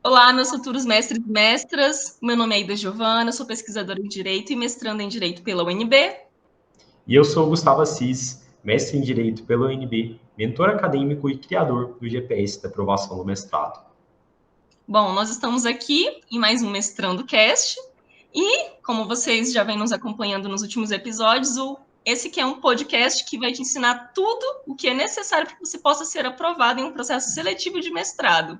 Olá, meus futuros mestres e mestras. Meu nome é Ida Giovana, sou pesquisadora em Direito e mestranda em Direito pela UNB. E eu sou o Gustavo Assis, mestre em Direito pela UNB, mentor acadêmico e criador do GPS da aprovação do mestrado. Bom, nós estamos aqui em mais um Mestrando Cast e, como vocês já vêm nos acompanhando nos últimos episódios, esse que é um podcast que vai te ensinar tudo o que é necessário para que você possa ser aprovado em um processo seletivo de mestrado.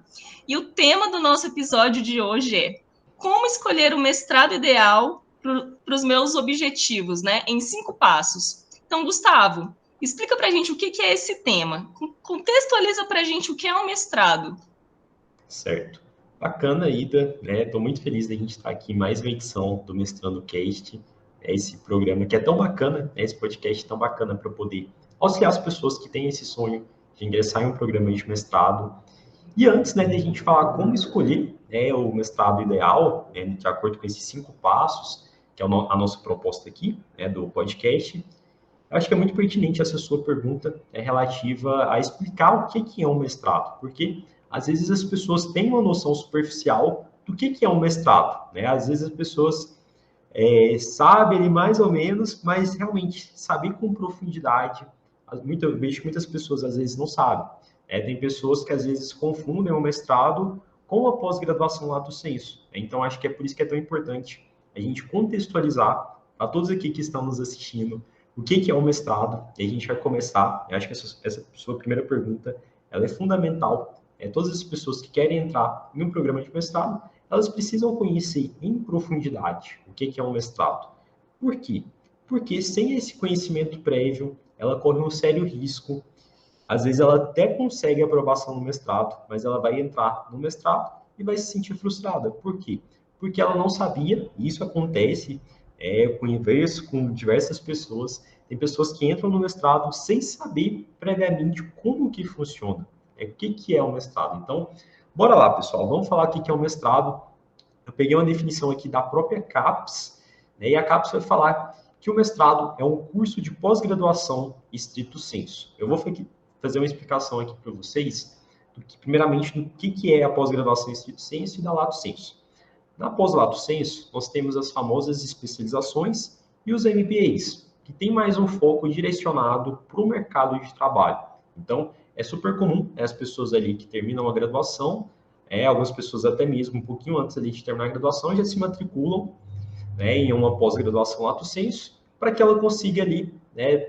E o tema do nosso episódio de hoje é como escolher o mestrado ideal para os meus objetivos, né? Em 5 passos. Então, Gustavo, explica para a gente o que é esse tema. Contextualiza para a gente o que é um mestrado. Certo. Bacana, Ida, né? Estou muito feliz da gente estar aqui em mais uma edição do Mestrando Cast, esse programa que é tão bacana, esse podcast tão bacana para poder auxiliar as pessoas que têm esse sonho de ingressar em um programa de mestrado. E antes, né, de a gente falar como escolher, o mestrado ideal, de acordo com esses 5 passos, que é a nossa proposta aqui, do podcast, eu acho que é muito pertinente essa sua pergunta relativa a explicar o que é um mestrado, porque às vezes as pessoas têm uma noção superficial do que é um mestrado, né? Às vezes as pessoas sabem ali mais ou menos, mas realmente saber com profundidade, eu vejo que muitas pessoas às vezes não sabem. Tem pessoas que às vezes confundem o mestrado com a pós-graduação lato sensu. Então acho que é por isso que é tão importante a gente contextualizar a todos aqui que estão nos assistindo o que é o mestrado, e a gente vai começar. Eu acho que essa sua primeira pergunta ela é fundamental. Todas as pessoas que querem entrar em um programa de mestrado, elas precisam conhecer em profundidade o que é um mestrado. Por quê? Porque sem esse conhecimento prévio, ela corre um sério risco. Às vezes ela até consegue a aprovação no mestrado, mas ela vai entrar no mestrado e vai se sentir frustrada. Por quê? Porque ela não sabia, e isso acontece com o inverso, com diversas pessoas. Tem pessoas que entram no mestrado sem saber previamente como que funciona, o que é o mestrado. Então, bora lá, pessoal, vamos falar o que é o mestrado. Eu peguei uma definição aqui da própria CAPES, né, e a CAPES vai falar que o mestrado é um curso de pós-graduação estrito sensu. Eu vou fazer uma explicação aqui para vocês, primeiramente, do que é a pós-graduação estrito sensu e da lato sensu. Na pós-lato sensu, nós temos as famosas especializações e os MBAs, que tem mais um foco direcionado para o mercado de trabalho. Então, é super comum as pessoas ali que terminam a graduação, algumas pessoas até mesmo um pouquinho antes ali de terminar a graduação já se matriculam, em uma pós-graduação lato sensu, para que ela consiga ali,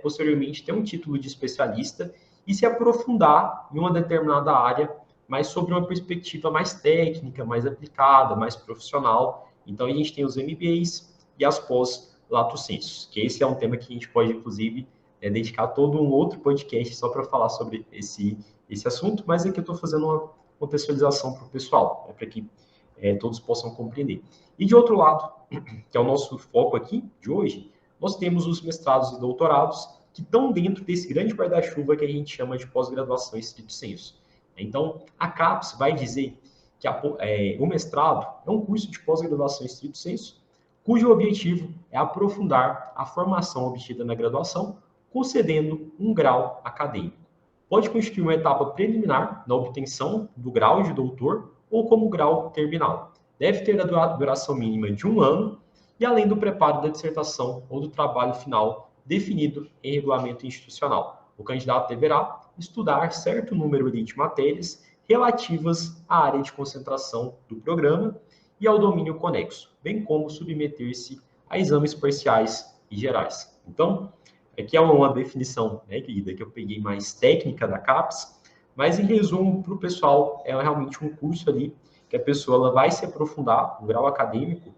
posteriormente, ter um título de especialista e se aprofundar em uma determinada área, mas sobre uma perspectiva mais técnica, mais aplicada, mais profissional. Então, a gente tem os MBAs e as pós-lato sensu, que esse é um tema que a gente pode, inclusive, dedicar todo um outro podcast só para falar sobre esse assunto, mas aqui eu estou fazendo uma contextualização para o pessoal, para que todos possam compreender. E de outro lado, que é o nosso foco aqui de hoje, nós temos os mestrados e doutorados que estão dentro desse grande guarda-chuva que a gente chama de pós-graduação estrito sensu. Então, a CAPES vai dizer que o mestrado é um curso de pós-graduação estrito sensu, cujo objetivo é aprofundar a formação obtida na graduação, concedendo um grau acadêmico. Pode constituir uma etapa preliminar na obtenção do grau de doutor ou como grau terminal. Deve ter a duração mínima de 1 ano e além do preparo da dissertação ou do trabalho final definido em regulamento institucional. O candidato deverá estudar certo número de matérias relativas à área de concentração do programa e ao domínio conexo, bem como submeter-se a exames parciais e gerais. Então, aqui é uma definição, querida, que eu peguei mais técnica da CAPES, mas em resumo, para o pessoal, é realmente um curso ali que a pessoa ela vai se aprofundar, um grau acadêmico,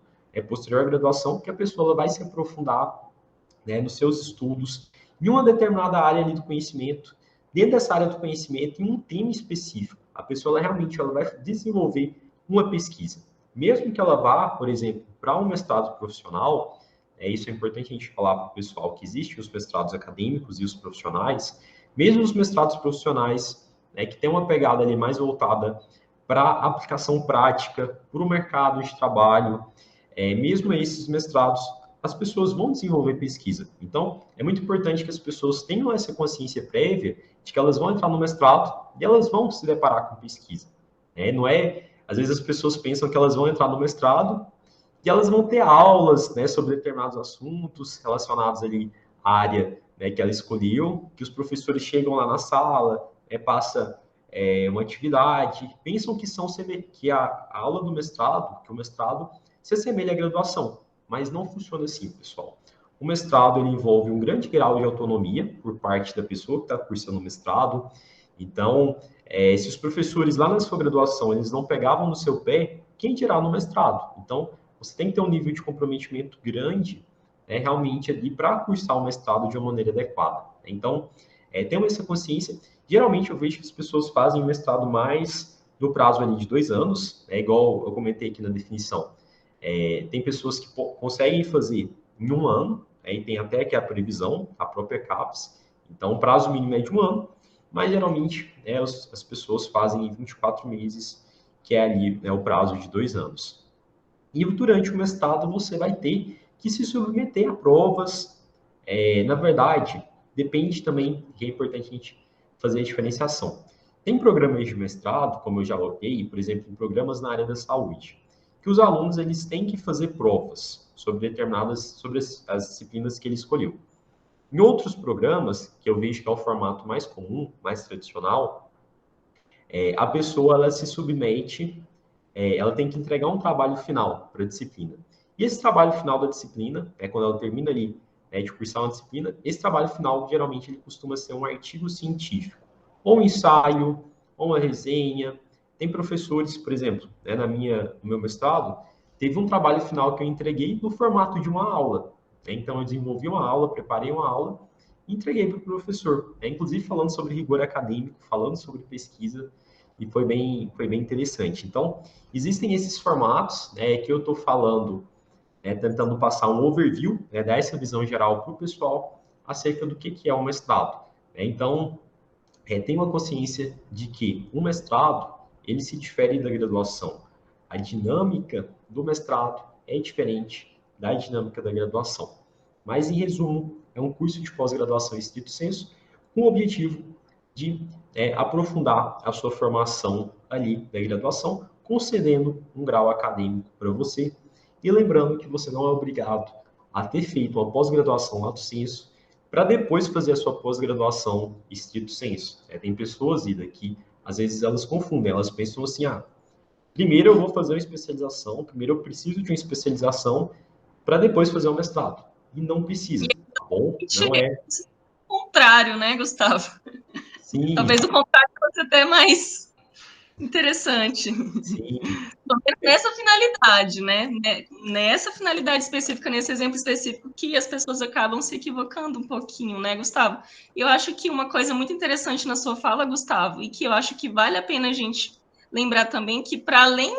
posterior à graduação, que a pessoa ela vai se aprofundar, nos seus estudos, em uma determinada área ali do conhecimento, dentro dessa área do conhecimento, em um tema específico. A pessoa ela vai desenvolver uma pesquisa. Mesmo que ela vá, por exemplo, para um mestrado profissional, isso é importante a gente falar para o pessoal que existem os mestrados acadêmicos e os profissionais, mesmo os mestrados profissionais, que tem uma pegada ali mais voltada para aplicação prática, para o mercado de trabalho, mesmo esses mestrados, as pessoas vão desenvolver pesquisa. Então, é muito importante que as pessoas tenham essa consciência prévia de que elas vão entrar no mestrado e elas vão se deparar com pesquisa. Não é, às vezes as pessoas pensam que elas vão entrar no mestrado e elas vão ter aulas, né, sobre determinados assuntos relacionados ali à área, né, que ela escolheu, que os professores chegam lá na sala, passa uma atividade, pensam que a aula do mestrado, que o mestrado se assemelha à graduação, mas não funciona assim, pessoal. O mestrado ele envolve um grande grau de autonomia por parte da pessoa que está cursando o mestrado. Então, se os professores lá na sua graduação eles não pegavam no seu pé, quem dirá no mestrado? Então, você tem que ter um nível de comprometimento grande, realmente ali para cursar o mestrado de uma maneira adequada. Então, tenham essa consciência. Geralmente eu vejo que as pessoas fazem o mestrado mais no prazo ali de 2 anos, igual eu comentei aqui na definição. Tem pessoas que conseguem fazer em 1 ano, aí tem até que a previsão, a própria CAPES, então o prazo mínimo é de 1 ano, mas geralmente as pessoas fazem em 24 meses, que é ali o prazo de 2 anos. E durante o mestrado você vai ter que se submeter a provas. Na verdade, depende também, que é importante a gente fazer a diferenciação. Tem programas de mestrado, como eu já coloquei, por exemplo, em programas na área da saúde, que os alunos eles têm que fazer provas sobre as disciplinas que ele escolheu. Em outros programas, que eu vejo que é o formato mais comum, mais tradicional, a pessoa ela se submete, ela tem que entregar um trabalho final para a disciplina. E esse trabalho final da disciplina, quando ela termina ali de cursar uma disciplina, esse trabalho final geralmente ele costuma ser um artigo científico, ou um ensaio, ou uma resenha. Tem professores, por exemplo, no meu mestrado, teve um trabalho final que eu entreguei no formato de uma aula. Então, eu desenvolvi uma aula, preparei uma aula e entreguei para o professor. Inclusive, falando sobre rigor acadêmico, falando sobre pesquisa, e foi bem interessante. Então, existem esses formatos que eu estou falando, tentando passar um overview, dar essa visão geral para o pessoal acerca do que é um mestrado. Então, tenha uma consciência de que o mestrado, ele se difere da graduação. A dinâmica do mestrado é diferente da dinâmica da graduação. Mas, em resumo, é um curso de pós-graduação em estrito sensu, com o objetivo de aprofundar a sua formação ali da graduação, concedendo um grau acadêmico para você. E lembrando que você não é obrigado a ter feito uma pós-graduação lato sensu para depois fazer a sua pós-graduação estrito sensu. Tem pessoas, Ida, que às vezes elas confundem, elas pensam assim, primeiro eu vou fazer uma especialização, primeiro eu preciso de uma especialização para depois fazer um mestrado. E não precisa, tá bom? Não é. O contrário, né, Gustavo? Sim. Talvez o contrário fosse até mais interessante. Sim. Nessa finalidade, né? Nessa finalidade específica, nesse exemplo específico, que as pessoas acabam se equivocando um pouquinho, né, Gustavo? Eu acho que uma coisa muito interessante na sua fala, Gustavo, e que eu acho que vale a pena a gente lembrar também, que para além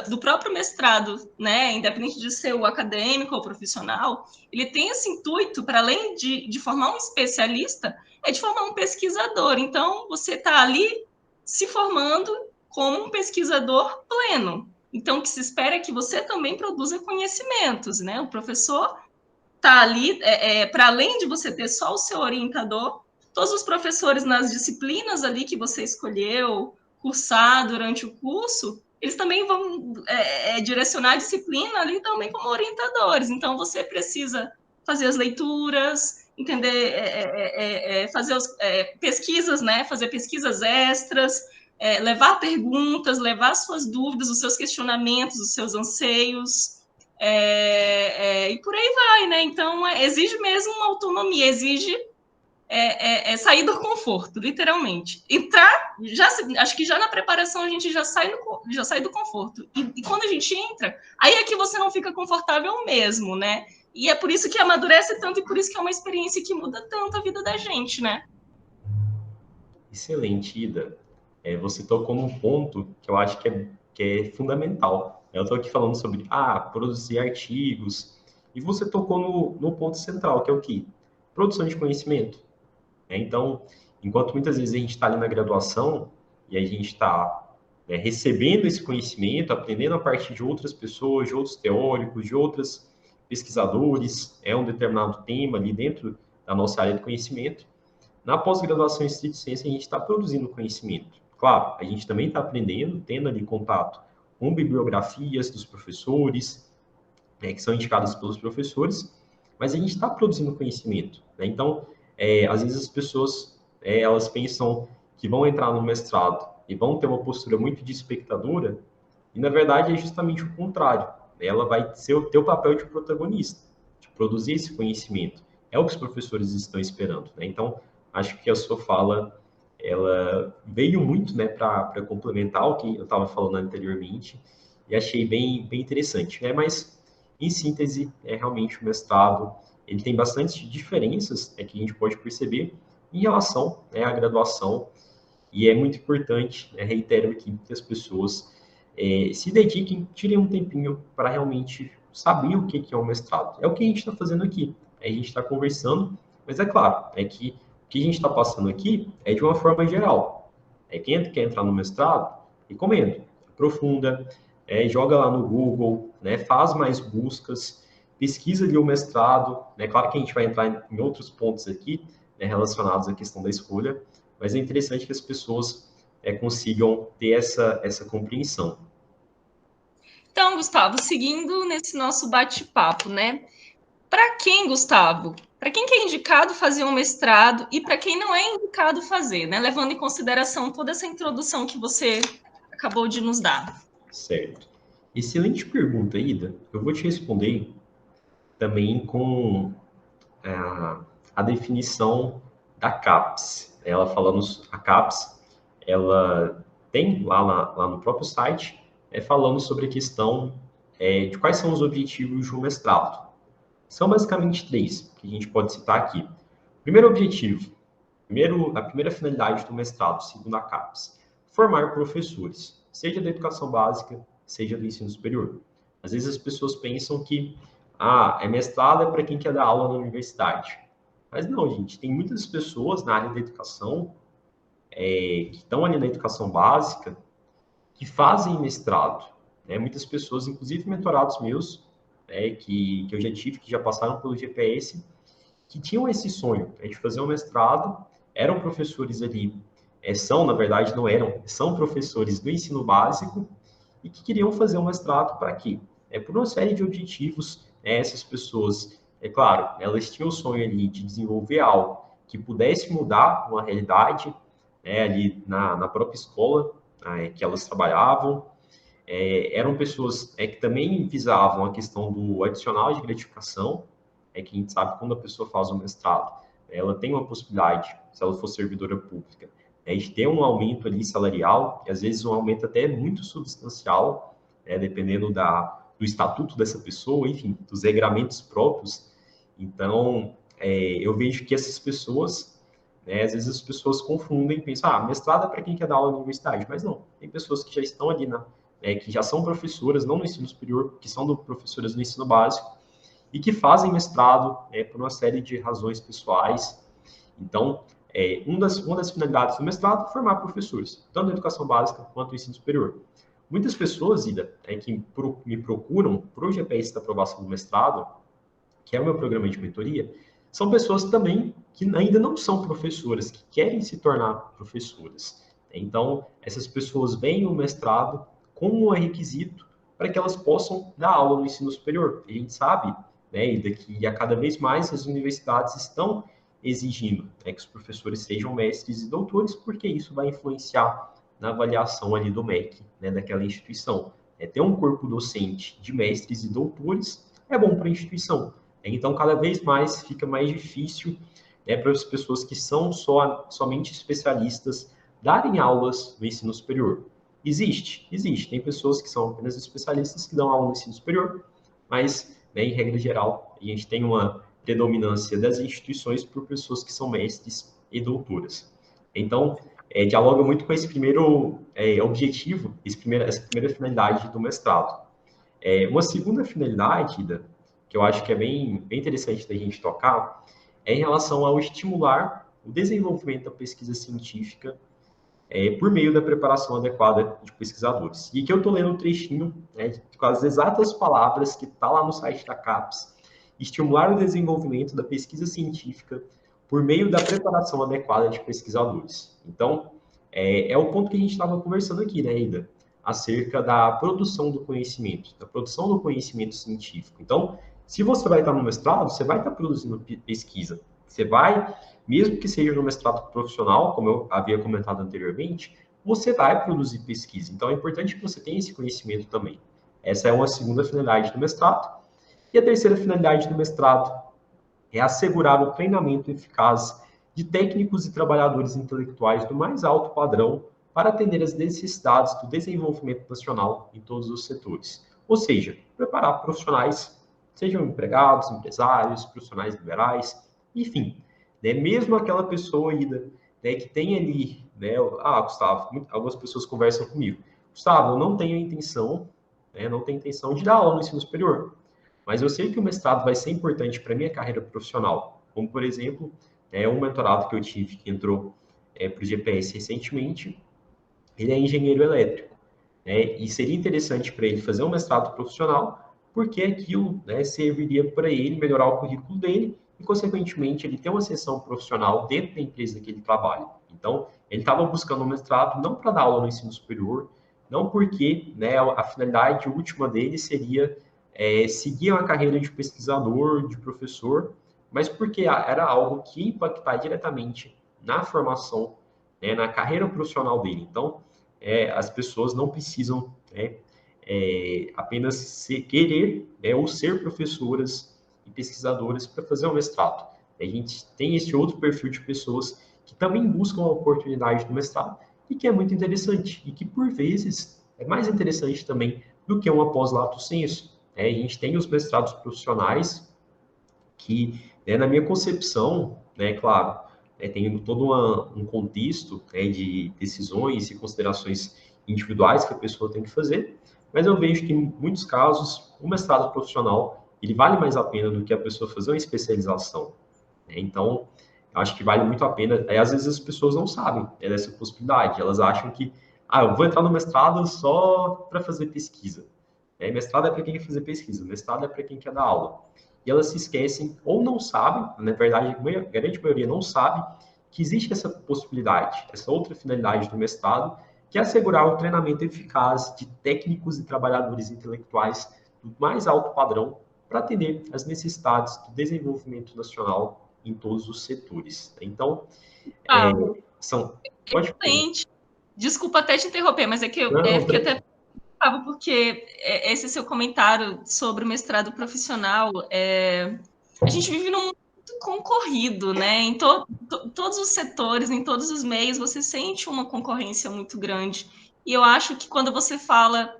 do próprio mestrado, né, independente de ser o acadêmico ou o profissional, ele tem esse intuito, para além de formar um especialista, de formar um pesquisador. Então, você está ali se formando como um pesquisador pleno. Então, o que se espera é que você também produza conhecimentos, né? O professor está ali, para além de você ter só o seu orientador, todos os professores nas disciplinas ali que você escolheu cursar durante o curso, eles também vão direcionar a disciplina ali também como orientadores. Então, você precisa fazer as leituras, entender, fazer pesquisas, né? Fazer pesquisas extras, levar perguntas, levar suas dúvidas, os seus questionamentos, os seus anseios, e por aí vai, né? Então, exige mesmo uma autonomia, exige sair do conforto, literalmente. Entrar, acho que já na preparação a gente já sai do conforto. E quando a gente entra, aí é que você não fica confortável mesmo, né? E é por isso que amadurece tanto e por isso que é uma experiência que muda tanto a vida da gente, né? Excelente, Ida. Você tocou num ponto que eu acho que é fundamental. Eu estou aqui falando sobre produzir artigos, e você tocou no ponto central, que é o quê? Produção de conhecimento. Então, enquanto muitas vezes a gente está ali na graduação e a gente está recebendo esse conhecimento, aprendendo a partir de outras pessoas, de outros teóricos, de outros pesquisadores, um determinado tema ali dentro da nossa área de conhecimento. Na pós-graduação em estrito sensu, a gente está produzindo conhecimento. Claro, a gente também está aprendendo, tendo ali contato com bibliografias dos professores, que são indicadas pelos professores, mas a gente está produzindo conhecimento, né? Então, às vezes as pessoas, elas pensam que vão entrar no mestrado e vão ter uma postura muito de espectadora, e na verdade é justamente o contrário. Ela vai ter o papel de protagonista, de produzir esse conhecimento. É o que os professores estão esperando, né? Então, acho que a sua fala, ela veio muito, né, para complementar o que eu estava falando anteriormente, e achei bem interessante, né? Mas, em síntese, realmente o mestrado, ele tem bastante diferenças, que a gente pode perceber em relação, à graduação, e é muito importante, reitero aqui, que as pessoas se dediquem, tirem um tempinho para realmente saber o que é um mestrado. É o que a gente está fazendo aqui. A gente está conversando, mas é claro, que o que a gente está passando aqui é de uma forma geral. Quem quer entrar no mestrado, recomendo, aprofunda, joga lá no Google, né, faz mais buscas, pesquisa ali o mestrado. Né, claro que a gente vai entrar em outros pontos aqui, né, relacionados à questão da escolha, mas é interessante que as pessoas consigam ter essa compreensão. Então, Gustavo, seguindo nesse nosso bate-papo, né? Para quem, Gustavo? Para quem que é indicado fazer um mestrado e para quem não é indicado fazer, né? Levando em consideração toda essa introdução que você acabou de nos dar. Certo. Excelente pergunta, Ida. Eu vou te responder também com a definição da CAPES. Ela falando, a CAPES, ela tem lá no próprio site, falando sobre a questão de quais são os objetivos de um mestrado. São basicamente três que a gente pode citar aqui. Primeiro objetivo, a primeira finalidade do mestrado, segundo a CAPES, formar professores, seja da educação básica, seja do ensino superior. Às vezes as pessoas pensam que mestrado é para quem quer dar aula na universidade. Mas não, gente, tem muitas pessoas na área da educação, que estão ali na educação básica, que fazem mestrado. Né? Muitas pessoas, inclusive mentorados meus, que eu já tive, que já passaram pelo GPS, que tinham esse sonho, de fazer um mestrado, eram professores ali, na verdade, não eram, são professores do ensino básico e que queriam fazer um mestrado para quê? Por uma série de objetivos, essas pessoas, claro, elas tinham o sonho ali de desenvolver algo que pudesse mudar uma realidade, ali na própria escola, que elas trabalhavam. Eram pessoas que também visavam a questão do adicional de gratificação, que a gente sabe que quando a pessoa faz um mestrado, ela tem uma possibilidade, se ela for servidora pública, de ter um aumento ali salarial, e às vezes um aumento até muito substancial, dependendo do estatuto dessa pessoa, enfim, dos regramentos próprios. Então, eu vejo que essas pessoas, às vezes as pessoas confundem, pensam, mestrado é para quem quer dar aula na universidade, mas não, tem pessoas que já estão ali que já são professoras, não no ensino superior, que são professoras no ensino básico, e que fazem mestrado por uma série de razões pessoais. Então, uma das finalidades do mestrado é formar professores, tanto na educação básica quanto no ensino superior. Muitas pessoas, Ida, que me procuram para o GPS da aprovação do mestrado, que é o meu programa de mentoria, são pessoas também que ainda não são professoras, que querem se tornar professoras. Então, essas pessoas veem o mestrado como um requisito para que elas possam dar aula no ensino superior. A gente sabe, Ida, que a cada vez mais as universidades estão exigindo que os professores sejam mestres e doutores, porque isso vai influenciar na avaliação ali do MEC, daquela instituição. Ter um corpo docente de mestres e doutores é bom para a instituição. Então, cada vez mais fica mais difícil para as pessoas que são somente especialistas darem aulas no ensino superior. Existe. Tem pessoas que são apenas especialistas que dão aula no ensino superior, mas, em regra geral, a gente tem uma predominância das instituições por pessoas que são mestres e doutoras. Então, dialoga muito com esse primeiro objetivo, essa primeira finalidade do mestrado. Uma segunda finalidade, Ida, que eu acho que é bem interessante da gente tocar, é em relação ao estimular o desenvolvimento da pesquisa científica por meio da preparação adequada de pesquisadores. E aqui eu estou lendo um trechinho, com as exatas palavras que está lá no site da CAPES: estimular o desenvolvimento da pesquisa científica por meio da preparação adequada de pesquisadores. Então, é o ponto que a gente estava conversando aqui, né, Ida? Acerca da produção do conhecimento, da produção do conhecimento científico. Então, se você vai estar no mestrado, você vai estar produzindo pesquisa. Você vai, mesmo que seja no mestrado profissional, como eu havia comentado anteriormente, você vai produzir pesquisa. Então, é importante que você tenha esse conhecimento também. Essa é uma segunda finalidade do mestrado. E a terceira finalidade do mestrado é assegurar o treinamento eficaz de técnicos e trabalhadores intelectuais do mais alto padrão para atender às necessidades do desenvolvimento nacional em todos os setores. Ou seja, preparar profissionais, sejam empregados, empresários, profissionais liberais, enfim, né, mesmo aquela pessoa ainda, né, que tem ali, né, Gustavo, algumas pessoas conversam comigo, Gustavo, eu não tenho intenção, né, não tenho intenção de dar aula no ensino superior, mas eu sei que o mestrado vai ser importante para a minha carreira profissional, como, por exemplo, um mentorado que eu tive que entrou para o GPS recentemente, ele é engenheiro elétrico, né? E seria interessante para ele fazer um mestrado profissional, porque aquilo, né, serviria para ele melhorar o currículo dele e, consequentemente, ele ter uma sessão profissional dentro da empresa que ele trabalha. Então, ele estava buscando um mestrado não para dar aula no ensino superior, não porque, né, a finalidade última dele seria seguir uma carreira de pesquisador, de professor, mas porque era algo que ia impactar diretamente na formação, né, na carreira profissional dele. Então, as pessoas não precisam, né, apenas querer, né, ou ser professoras e pesquisadoras para fazer um mestrado. A gente tem esse outro perfil de pessoas que também buscam a oportunidade do mestrado e que é muito interessante e que, por vezes, é mais interessante também do que uma pós-lato sensu. A gente tem os mestrados profissionais que, né, na minha concepção, né, claro, tem todo um contexto, né, de decisões e considerações individuais que a pessoa tem que fazer, mas eu vejo que em muitos casos o mestrado profissional ele vale mais a pena do que a pessoa fazer uma especialização, né? Então, eu acho que vale muito a pena. Aí, às vezes as pessoas não sabem, né, dessa possibilidade, elas acham que eu vou entrar no mestrado só para fazer pesquisa. Mestrado é para quem quer fazer pesquisa, mestrado é para quem quer dar aula. E elas se esquecem ou não sabem, na verdade, a grande maioria não sabe, que existe essa possibilidade, essa outra finalidade do mestrado, que é assegurar o treinamento eficaz de técnicos e trabalhadores intelectuais do mais alto padrão para atender às necessidades do desenvolvimento nacional em todos os setores. Então, são... Pode falar. Desculpa até te interromper, mas é que eu fiquei até porque esse seu comentário sobre o mestrado profissional, a gente vive num mundo muito concorrido, né? Em todos os setores, em todos os meios, você sente uma concorrência muito grande. E eu acho que quando você fala,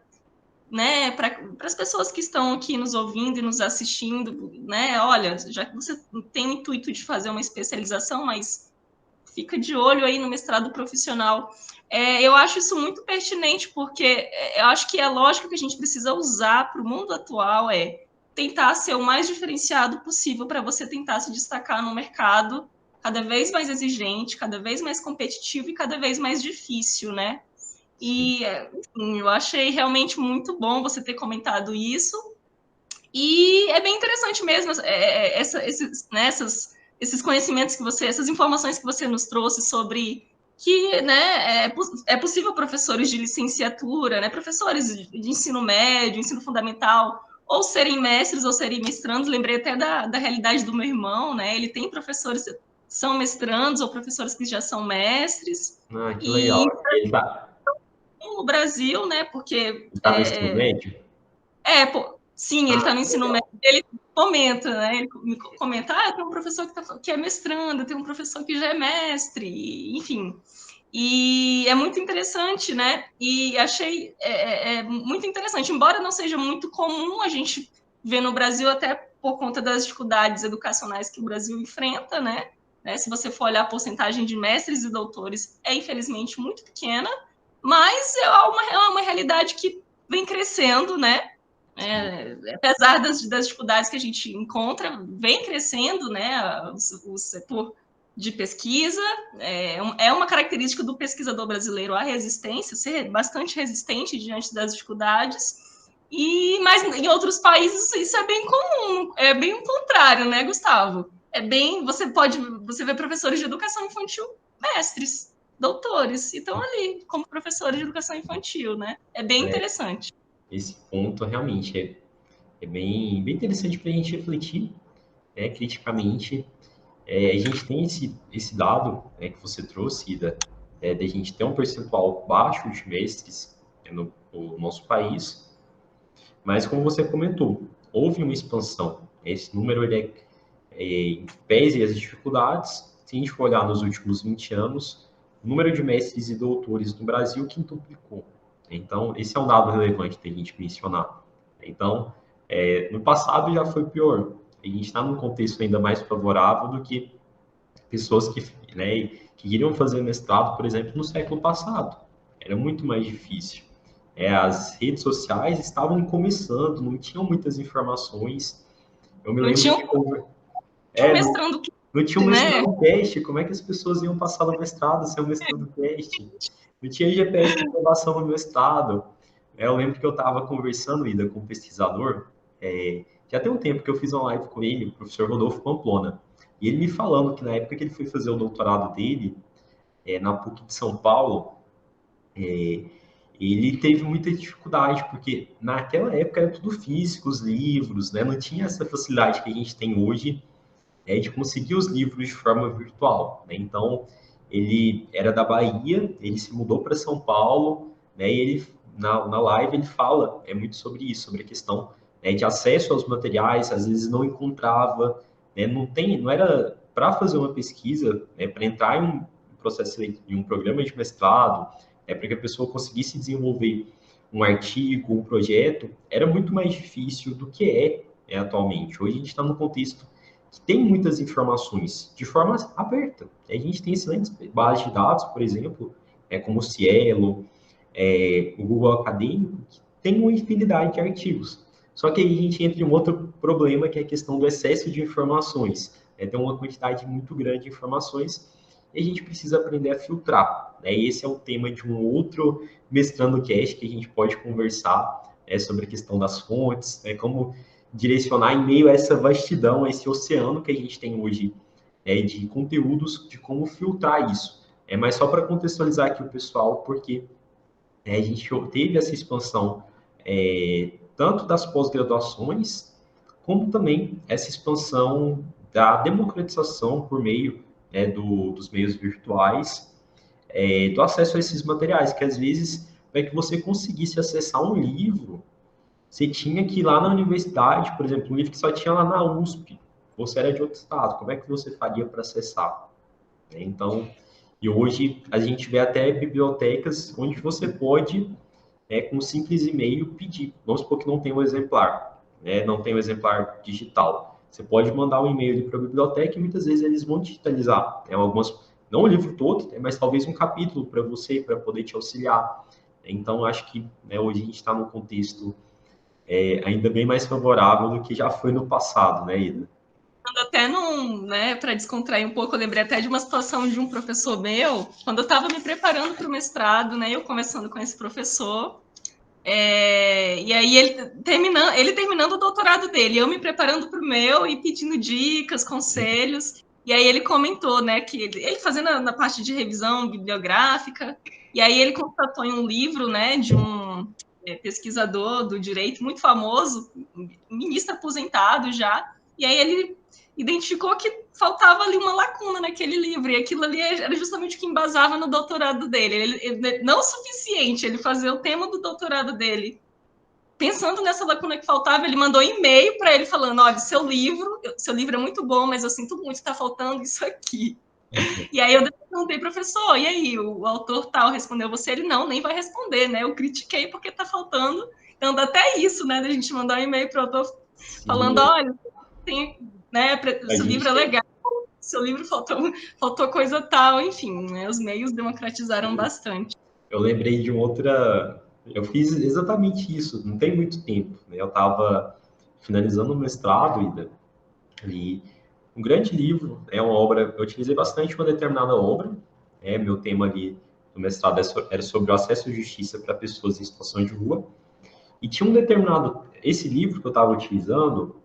né, para as pessoas que estão aqui nos ouvindo e nos assistindo, né, olha, já que você tem o intuito de fazer uma especialização, mas fica de olho aí no mestrado profissional. Eu acho isso muito pertinente, porque eu acho que a lógica que a gente precisa usar para o mundo atual é tentar ser o mais diferenciado possível para você tentar se destacar no mercado cada vez mais exigente, cada vez mais competitivo e cada vez mais difícil, né? E, enfim, eu achei realmente muito bom você ter comentado isso. E é bem interessante mesmo esses conhecimentos que você, essas informações que você nos trouxe sobre que, né, é possível professores de licenciatura, né, professores de ensino médio, ensino fundamental, ou serem mestres ou serem mestrandos. Lembrei até da realidade do meu irmão, né? Ele tem professores que são mestrandos ou professores que já são mestres. Que legal. Ele no Brasil, né? Porque tá no ensino médio? sim, ele está no ensino médio. Ele comenta, né? Ele me comenta, eu tenho um professor que é mestrando, eu tenho um professor que já é mestre, enfim. E é muito interessante, né? E achei muito interessante, embora não seja muito comum a gente ver no Brasil, até por conta das dificuldades educacionais que o Brasil enfrenta, né? Se você for olhar a porcentagem de mestres e doutores, é infelizmente muito pequena, mas é uma realidade que vem crescendo, né? Apesar das dificuldades que a gente encontra, vem crescendo, né? O setor de pesquisa, é uma característica do pesquisador brasileiro a resistência, ser bastante resistente diante das dificuldades, mas em outros países isso é bem comum, é bem o contrário, né, Gustavo? Você vê professores de educação infantil mestres. doutores e estão ali como professores de educação infantil, né? É bem interessante. Esse ponto realmente é bem interessante para a gente refletir, né, criticamente. A gente tem esse dado, né, que você trouxe, Ida, de a gente ter um percentual baixo de mestres, né, no nosso país, mas como você comentou, houve uma expansão. Esse número, ele pese as dificuldades, se a gente for olhar nos últimos 20 anos, o número de mestres e doutores no Brasil quintuplicou. Então, esse é um dado relevante da gente mencionar. Então, no passado já foi pior. A gente está num contexto ainda mais favorável do que pessoas né, que queriam fazer mestrado, por exemplo, no século passado. Era muito mais difícil. As redes sociais estavam começando, não tinham muitas informações. Eu me Não lembro tinha de um mestrando, não tinha um né? mestrado cast, como é que as pessoas iam passar no mestrado sem um mestrado cast? Não tinha GPS de aprovação no mestrado. Eu lembro que eu estava conversando, Ida, com um pesquisador, já tem um tempo que eu fiz uma live com ele, o professor Rodolfo Pamplona, e ele me falando que na época que ele foi fazer o doutorado dele, na PUC de São Paulo, ele teve muita dificuldade, porque naquela época era tudo físico, os livros, né? Não tinha essa facilidade que a gente tem hoje de conseguir os livros de forma virtual, né? Então, ele era da Bahia, ele se mudou para São Paulo, né? E ele, na live, ele fala muito sobre isso, sobre a questão, né, de acesso aos materiais, às vezes não encontrava, né? Não era para fazer uma pesquisa, né, para entrar em um processo, em um programa de mestrado, para que a pessoa conseguisse desenvolver um artigo, um projeto, era muito mais difícil do que atualmente. Hoje a gente está num contexto que tem muitas informações de forma aberta. A gente tem excelentes bases de dados, por exemplo, como o Cielo, o Google Acadêmico, que tem uma infinidade de artigos. Só que aí a gente entra em um outro problema, que é a questão do excesso de informações. Tem uma quantidade muito grande de informações e a gente precisa aprender a filtrar. E esse é o tema de um outro Mestrando Cast que a gente pode conversar sobre a questão das fontes, como direcionar em meio a essa vastidão, a esse oceano que a gente tem hoje de conteúdos, de como filtrar isso. Mas só para contextualizar aqui o pessoal, porque a gente teve essa expansão tanto das pós-graduações, como também essa expansão da democratização por meio dos meios virtuais, do acesso a esses materiais, que às vezes, para que você conseguisse acessar um livro, você tinha que ir lá na universidade, por exemplo, um livro que só tinha lá na USP, você era de outro estado, como é que você faria para acessar? Então, e hoje a gente vê até bibliotecas onde você pode, com um simples e-mail, pedir. Vamos supor que não tem um exemplar, não tem um exemplar digital. Você pode mandar um e-mail para a biblioteca e muitas vezes eles vão digitalizar. Não o livro todo, mas talvez um capítulo para você, para poder te auxiliar. Então, acho que hoje a gente está num contexto ainda bem mais favorável do que já foi no passado, né, Ida? Até para descontrair um pouco, eu lembrei até de uma situação de um professor meu, quando eu estava me preparando para o mestrado, né, eu conversando com esse professor, e aí ele terminando o doutorado dele, eu me preparando para o meu e pedindo dicas, conselhos, e aí ele comentou, né, que ele fazendo na parte de revisão bibliográfica, e aí ele constatou em um livro, né, de um pesquisador do direito muito famoso, ministro aposentado já, e aí ele identificou que faltava ali uma lacuna naquele livro, e aquilo ali era justamente o que embasava no doutorado dele. Ele não o suficiente ele fazer o tema do doutorado dele. Pensando nessa lacuna que faltava, ele mandou e-mail para ele falando: olha, seu livro é muito bom, mas eu sinto muito, está faltando isso aqui. E aí eu perguntei, professor, e aí, o autor tal respondeu você? Ele não, nem vai responder, né? Eu critiquei porque está faltando. Então, dá até isso, né? Da gente mandar um e-mail para o autor falando: olha, tem, né, seu livro é legal, seu livro faltou coisa tal, enfim, né, os meios democratizaram bastante. Eu lembrei de eu fiz exatamente isso, não tem muito tempo, né? Eu estava finalizando o mestrado ainda, e um grande livro, uma obra, eu utilizei bastante uma determinada obra, meu tema ali do mestrado era sobre o acesso à justiça para pessoas em situação de rua, e tinha esse livro que eu estava utilizando,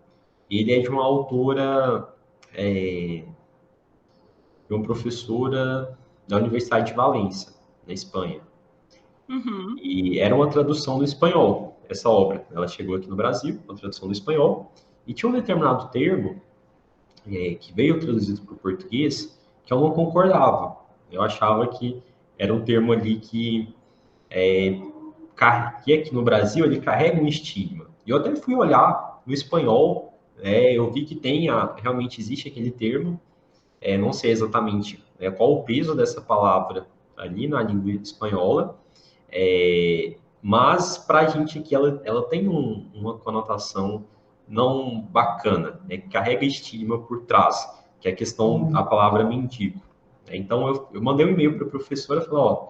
ele é de uma autora, de uma professora, da Universidade de Valência, na Espanha. Uhum. E era uma tradução do espanhol, essa obra. Ela chegou aqui no Brasil, uma tradução do espanhol, e tinha um determinado termo que veio traduzido para o português que eu não concordava. Eu achava que era um termo ali que aqui no Brasil ele carrega um estigma. E eu até fui olhar no espanhol, eu vi que realmente existe aquele termo, não sei exatamente qual o peso dessa palavra ali na língua espanhola, mas para a gente aqui ela tem uma conotação não bacana, né, que carrega estigma por trás, que é a questão da palavra mendigo. Então eu mandei um e-mail para a professora e falei, ó,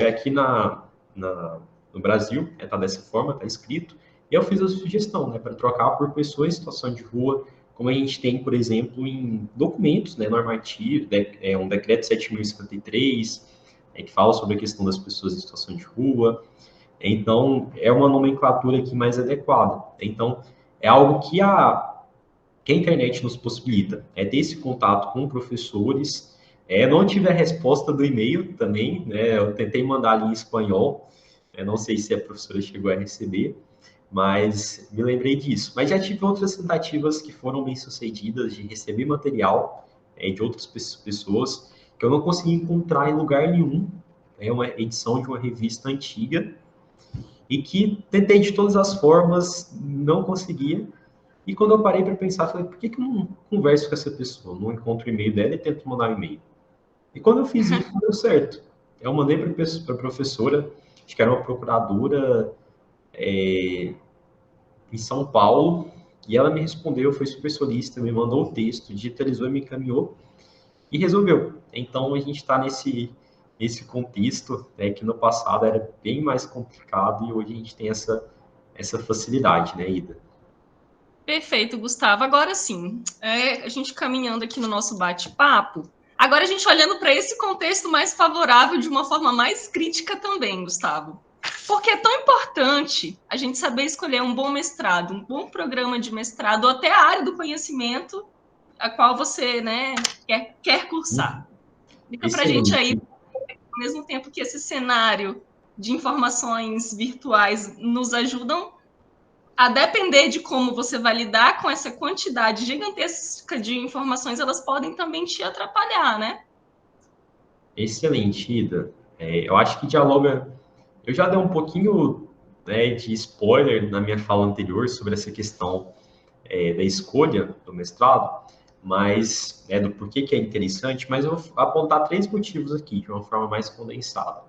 aqui no Brasil, tá dessa forma, tá escrito, e eu fiz a sugestão, né, para trocar por pessoas em situação de rua, como a gente tem, por exemplo, em documentos, né, normativos, um decreto 7.053, que fala sobre a questão das pessoas em situação de rua. Então, é uma nomenclatura aqui mais adequada. Então, é algo que a internet nos possibilita, ter esse contato com professores. Não tive a resposta do e-mail também, né? Eu tentei mandar ali em espanhol, não sei se a professora chegou a receber, mas me lembrei disso. Mas já tive outras tentativas que foram bem sucedidas de receber material de outras pessoas que eu não consegui encontrar em lugar nenhum. É uma edição de uma revista antiga e que tentei de todas as formas, não conseguia. E quando eu parei para pensar, falei, por que eu não converso com essa pessoa? Não encontro o e-mail dela e tento mandar um e-mail. E quando eu fiz isso, deu certo. Eu mandei para a professora, acho que era uma procuradora em São Paulo, e ela me respondeu, foi super solícita, me mandou o texto, digitalizou e me encaminhou, e resolveu. Então, a gente está nesse contexto, que no passado era bem mais complicado, e hoje a gente tem essa facilidade, né, Ida? Perfeito, Gustavo. Agora sim, a gente caminhando aqui no nosso bate-papo. Agora a gente olhando para esse contexto mais favorável de uma forma mais crítica também, Gustavo. Porque é tão importante a gente saber escolher um bom mestrado, um bom programa de mestrado, ou até a área do conhecimento a qual você, né, quer cursar. Fica para a gente aí, Excelente. ao mesmo tempo que esse cenário de informações virtuais nos ajudam, a depender de como você vai lidar com essa quantidade gigantesca de informações, elas podem também te atrapalhar, né? Excelente, Ida. Eu acho que dialoga. Eu já dei um pouquinho, de spoiler na minha fala anterior sobre essa questão da escolha do mestrado, mas do porquê que é interessante, mas eu vou apontar três motivos aqui, de uma forma mais condensada.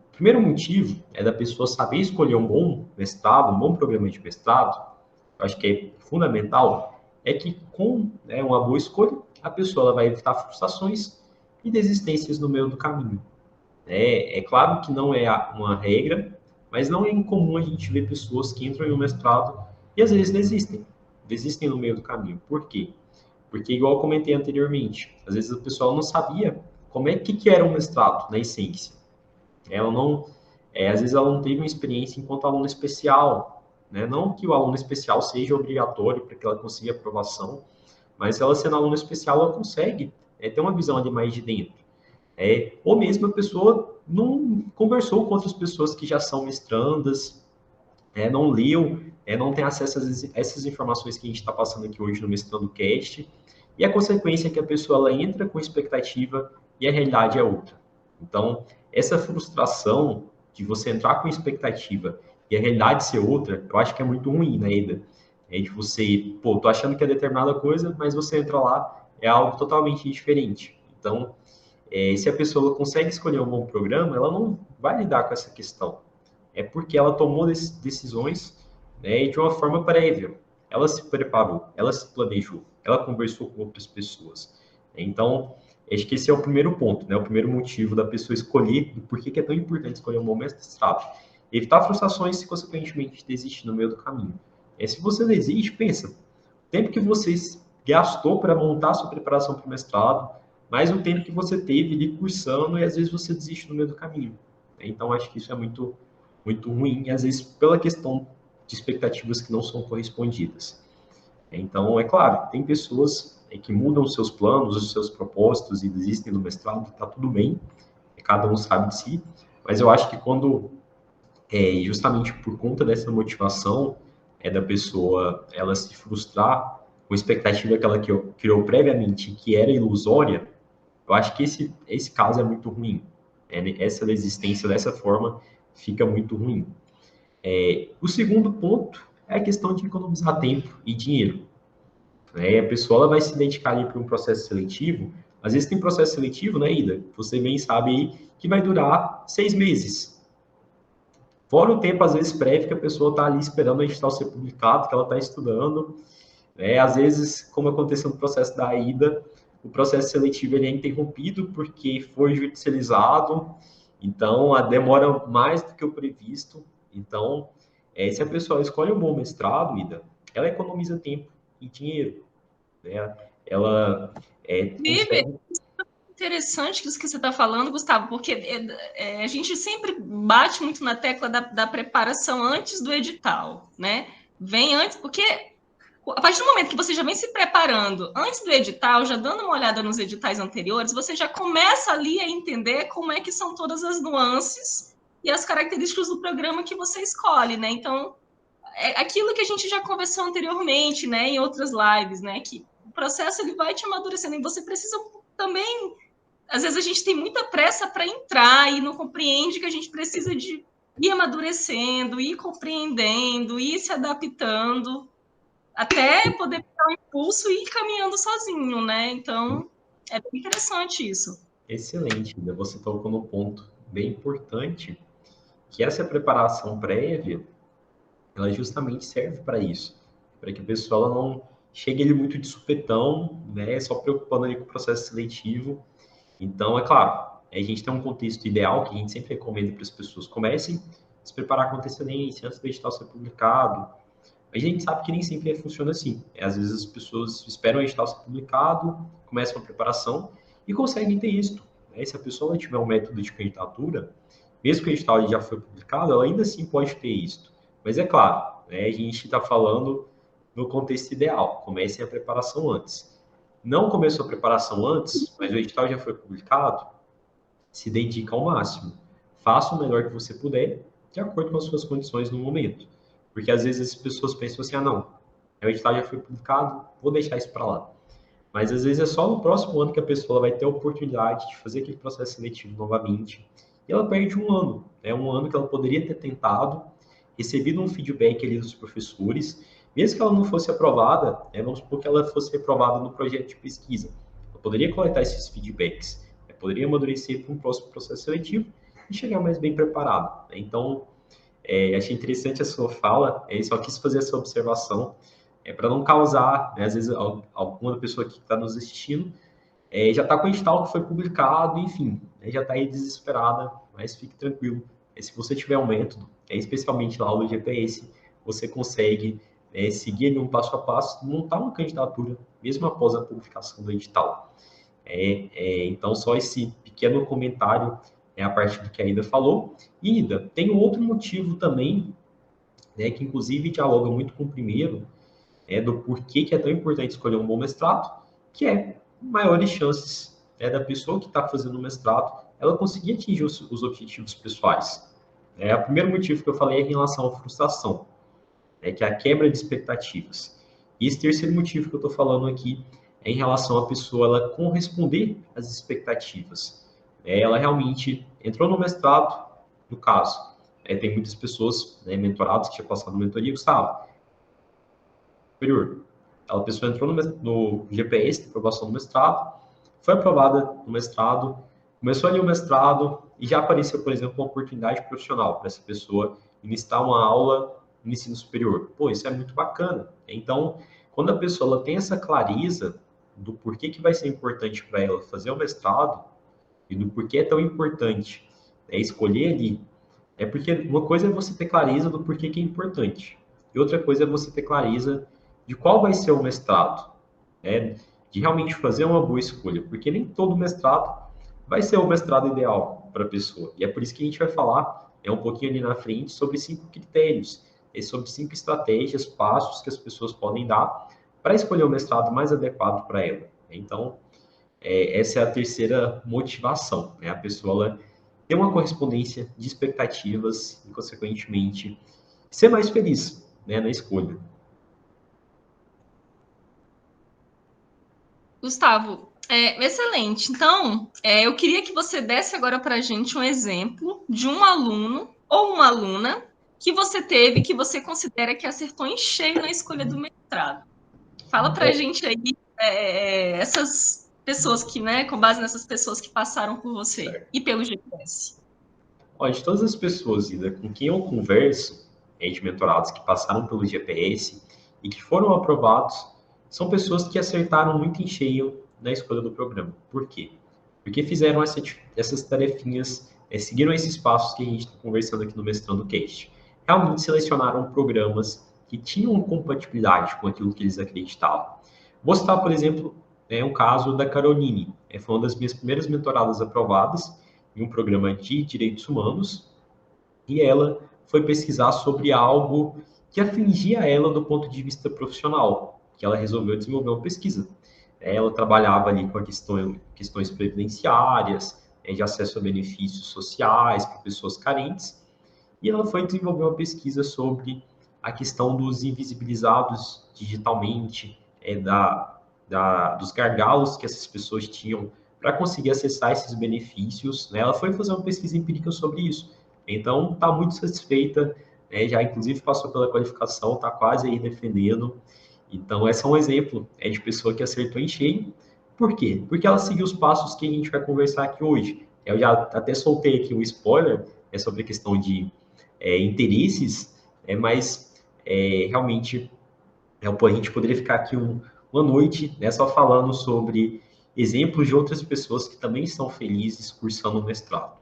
O primeiro motivo é da pessoa saber escolher um bom mestrado, um bom programa de mestrado, eu acho que é fundamental, é que com uma boa escolha, a pessoa ela vai evitar frustrações e desistências no meio do caminho. É claro que não é uma regra, mas não é incomum a gente ver pessoas que entram em um mestrado e às vezes desistem no meio do caminho. Por quê? Porque, igual eu comentei anteriormente, às vezes a pessoa não sabia como que era um mestrado, na essência. Ela não, às vezes ela não teve uma experiência enquanto aluno especial, né? Não que o aluno especial seja obrigatório para que ela consiga aprovação, mas ela sendo aluno especial, ela consegue ter uma visão ali mais de dentro. Ou mesmo a pessoa não conversou com outras pessoas que já são mestrandas, não leu, não tem acesso a essas informações que a gente está passando aqui hoje no Mestrando Cast, e a consequência é que a pessoa ela entra com expectativa e a realidade é outra. Então, essa frustração de você entrar com expectativa e a realidade ser outra, eu acho que é muito ruim, né, Ida? De você, pô, tô achando que é determinada coisa, mas você entra lá, é algo totalmente diferente. Então, se a pessoa consegue escolher um bom programa, ela não vai lidar com essa questão. É porque ela tomou decisões, né, de uma forma prévia. Ela se preparou, ela se planejou, ela conversou com outras pessoas. Então, acho que esse é o primeiro ponto, né, o primeiro motivo da pessoa escolher, e por que é tão importante escolher um bom mestrado. Evitar frustrações e, consequentemente, desistir no meio do caminho. Se você desiste, pensa, o tempo que você gastou para montar sua preparação para o mestrado, mais o tempo que você teve ali cursando, e às vezes você desiste no meio do caminho. Então, acho que isso é muito, muito ruim, e às vezes pela questão de expectativas que não são correspondidas. Então, é claro, tem pessoas que mudam os seus planos, os seus propósitos e desistem do mestrado, está tudo bem. cada um sabe de si, mas eu acho que quando, justamente por conta dessa motivação, da pessoa ela se frustrar com a expectativa que ela criou previamente, que era ilusória, eu acho que esse caso é muito ruim. Essa desistência dessa forma fica muito ruim. O segundo ponto é a questão de economizar tempo e dinheiro. Né? A pessoa ela vai se dedicar ali para um processo seletivo. Às vezes tem processo seletivo, né, Ida? Você bem sabe aí que vai durar 6 meses. Fora o tempo, às vezes, prévio que a pessoa está ali esperando o edital ser publicado, que ela está estudando. Né? Às vezes, como aconteceu no processo da Ida, o processo seletivo ele é interrompido porque foi judicializado, então a demora mais do que o previsto. Então, se a pessoa escolhe um bom mestrado, Ida, ela economiza tempo e dinheiro, né? Ela consegue... Interessante isso que você está falando, Gustavo, porque a gente sempre bate muito na tecla da preparação antes do edital, né? Vem antes, porque a partir do momento que você já vem se preparando antes do edital, já dando uma olhada nos editais anteriores, você já começa ali a entender como é que são todas as nuances e as características do programa que você escolhe, né? Então, é aquilo que a gente já conversou anteriormente, né, em outras lives, né, que o processo ele vai te amadurecendo e você precisa também, às vezes a gente tem muita pressa para entrar e não compreende que a gente precisa de ir amadurecendo, ir compreendendo, ir se adaptando, até poder dar um impulso e ir caminhando sozinho, né? Então, é bem interessante isso. Excelente, Ida. Você tocou no ponto bem importante, que essa preparação prévia, ela justamente serve para isso, para que a pessoa ela não chegue ali muito de supetão, né, só preocupando ali com o processo seletivo. Então, é claro, a gente tem um contexto ideal que a gente sempre recomenda para as pessoas comecem a se preparar com antecedência, antes do edital ser publicado. A gente sabe que nem sempre funciona assim. Às vezes as pessoas esperam o edital ser publicado, começam a preparação e conseguem ter isso. Né? Se a pessoa tiver um método de candidatura, mesmo que o edital já foi publicado, ela ainda assim pode ter isso. Mas é claro, né, a gente está falando no contexto ideal. Comecem a preparação antes. Não começou a preparação antes, mas o edital já foi publicado, se dedica ao máximo. Faça o melhor que você puder, de acordo com as suas condições no momento. Porque às vezes as pessoas pensam assim, não, o edital já foi publicado, vou deixar isso para lá. Mas às vezes é só no próximo ano que a pessoa vai ter a oportunidade de fazer aquele processo seletivo novamente. E ela perde um ano. É um ano que ela poderia ter tentado, recebido um feedback ali dos professores, mesmo que ela não fosse aprovada, vamos supor que ela fosse aprovada no projeto de pesquisa. Ela poderia coletar esses feedbacks, poderia amadurecer para um próximo processo seletivo e chegar mais bem preparado. Então, achei interessante a sua fala, só quis fazer essa observação, para não causar, né, às vezes, alguma pessoa que está nos assistindo já está com o edital que foi publicado, enfim, já está aí desesperada, mas fique tranquilo. Se você tiver um método, especialmente lá o GPS, você consegue seguir ali um passo a passo, montar uma candidatura, mesmo após a publicação do edital. Então, só esse pequeno comentário a partir do que a Ida falou. E, Ida, tem um outro motivo também, né, que inclusive dialoga muito com o primeiro, do porquê que é tão importante escolher um bom mestrado, que é maiores chances da pessoa que está fazendo o mestrado, ela conseguir atingir os objetivos pessoais. O primeiro motivo que eu falei é em relação à frustração, que é a quebra de expectativas. E esse terceiro motivo que eu estou falando aqui é em relação à pessoa ela corresponder às expectativas. Ela realmente entrou no mestrado, no caso, tem muitas pessoas, mentoradas que já passaram no mentoria, Gustavo, superior. A pessoa entrou no GPS, de aprovação do mestrado, foi aprovada no mestrado, começou ali o mestrado e já apareceu, por exemplo, uma oportunidade profissional para essa pessoa iniciar uma aula no ensino superior. Pô, isso é muito bacana. Então, quando a pessoa ela tem essa clareza do porquê que vai ser importante para ela fazer o mestrado e do porquê é tão importante escolher ali, porque uma coisa é você ter clareza do porquê que é importante e outra coisa é você ter clareza de qual vai ser o mestrado, de realmente fazer uma boa escolha, porque nem todo mestrado vai ser o mestrado ideal para a pessoa. E é por isso que a gente vai falar um pouquinho ali na frente sobre 5 critérios, sobre 5 estratégias, passos que as pessoas podem dar para escolher o mestrado mais adequado para ela. Então, essa é a terceira motivação, a pessoa ela ter uma correspondência de expectativas e, consequentemente, ser mais feliz, né, na escolha. Gustavo, excelente. Então, eu queria que você desse agora para a gente um exemplo de um aluno ou uma aluna que você teve, que você considera que acertou em cheio na escolha do mestrado. Fala para a gente aí essas pessoas que, né, com base nessas pessoas que passaram por você Certo. e pelo GPS. Olha, de todas as pessoas, Ida, com quem eu converso, de mentorados que passaram pelo GPS e que foram aprovados, são pessoas que acertaram muito em cheio na escolha do programa. Por quê? Porque fizeram essas tarefinhas, seguiram esses passos que a gente está conversando aqui no Mestrando Cast. Realmente selecionaram programas que tinham compatibilidade com aquilo que eles acreditavam. Vou citar, por exemplo, um caso da Caroline. Foi uma das minhas primeiras mentoradas aprovadas em um programa de direitos humanos, e ela foi pesquisar sobre algo que afligia ela do ponto de vista profissional, que ela resolveu desenvolver uma pesquisa. Ela trabalhava ali com questões previdenciárias, de acesso a benefícios sociais para pessoas carentes, e ela foi desenvolver uma pesquisa sobre a questão dos invisibilizados digitalmente, dos gargalos que essas pessoas tinham para conseguir acessar esses benefícios. Né? Ela foi fazer uma pesquisa empírica sobre isso. Então, está muito satisfeita, né? Já inclusive passou pela qualificação, está quase aí defendendo. Então, esse é um exemplo de pessoa que acertou em cheio. Por quê? Porque ela seguiu os passos que a gente vai conversar aqui hoje. Eu já até soltei aqui um spoiler sobre a questão de interesses, mas realmente a gente poderia ficar aqui uma noite, né, só falando sobre exemplos de outras pessoas que também estão felizes cursando o mestrado.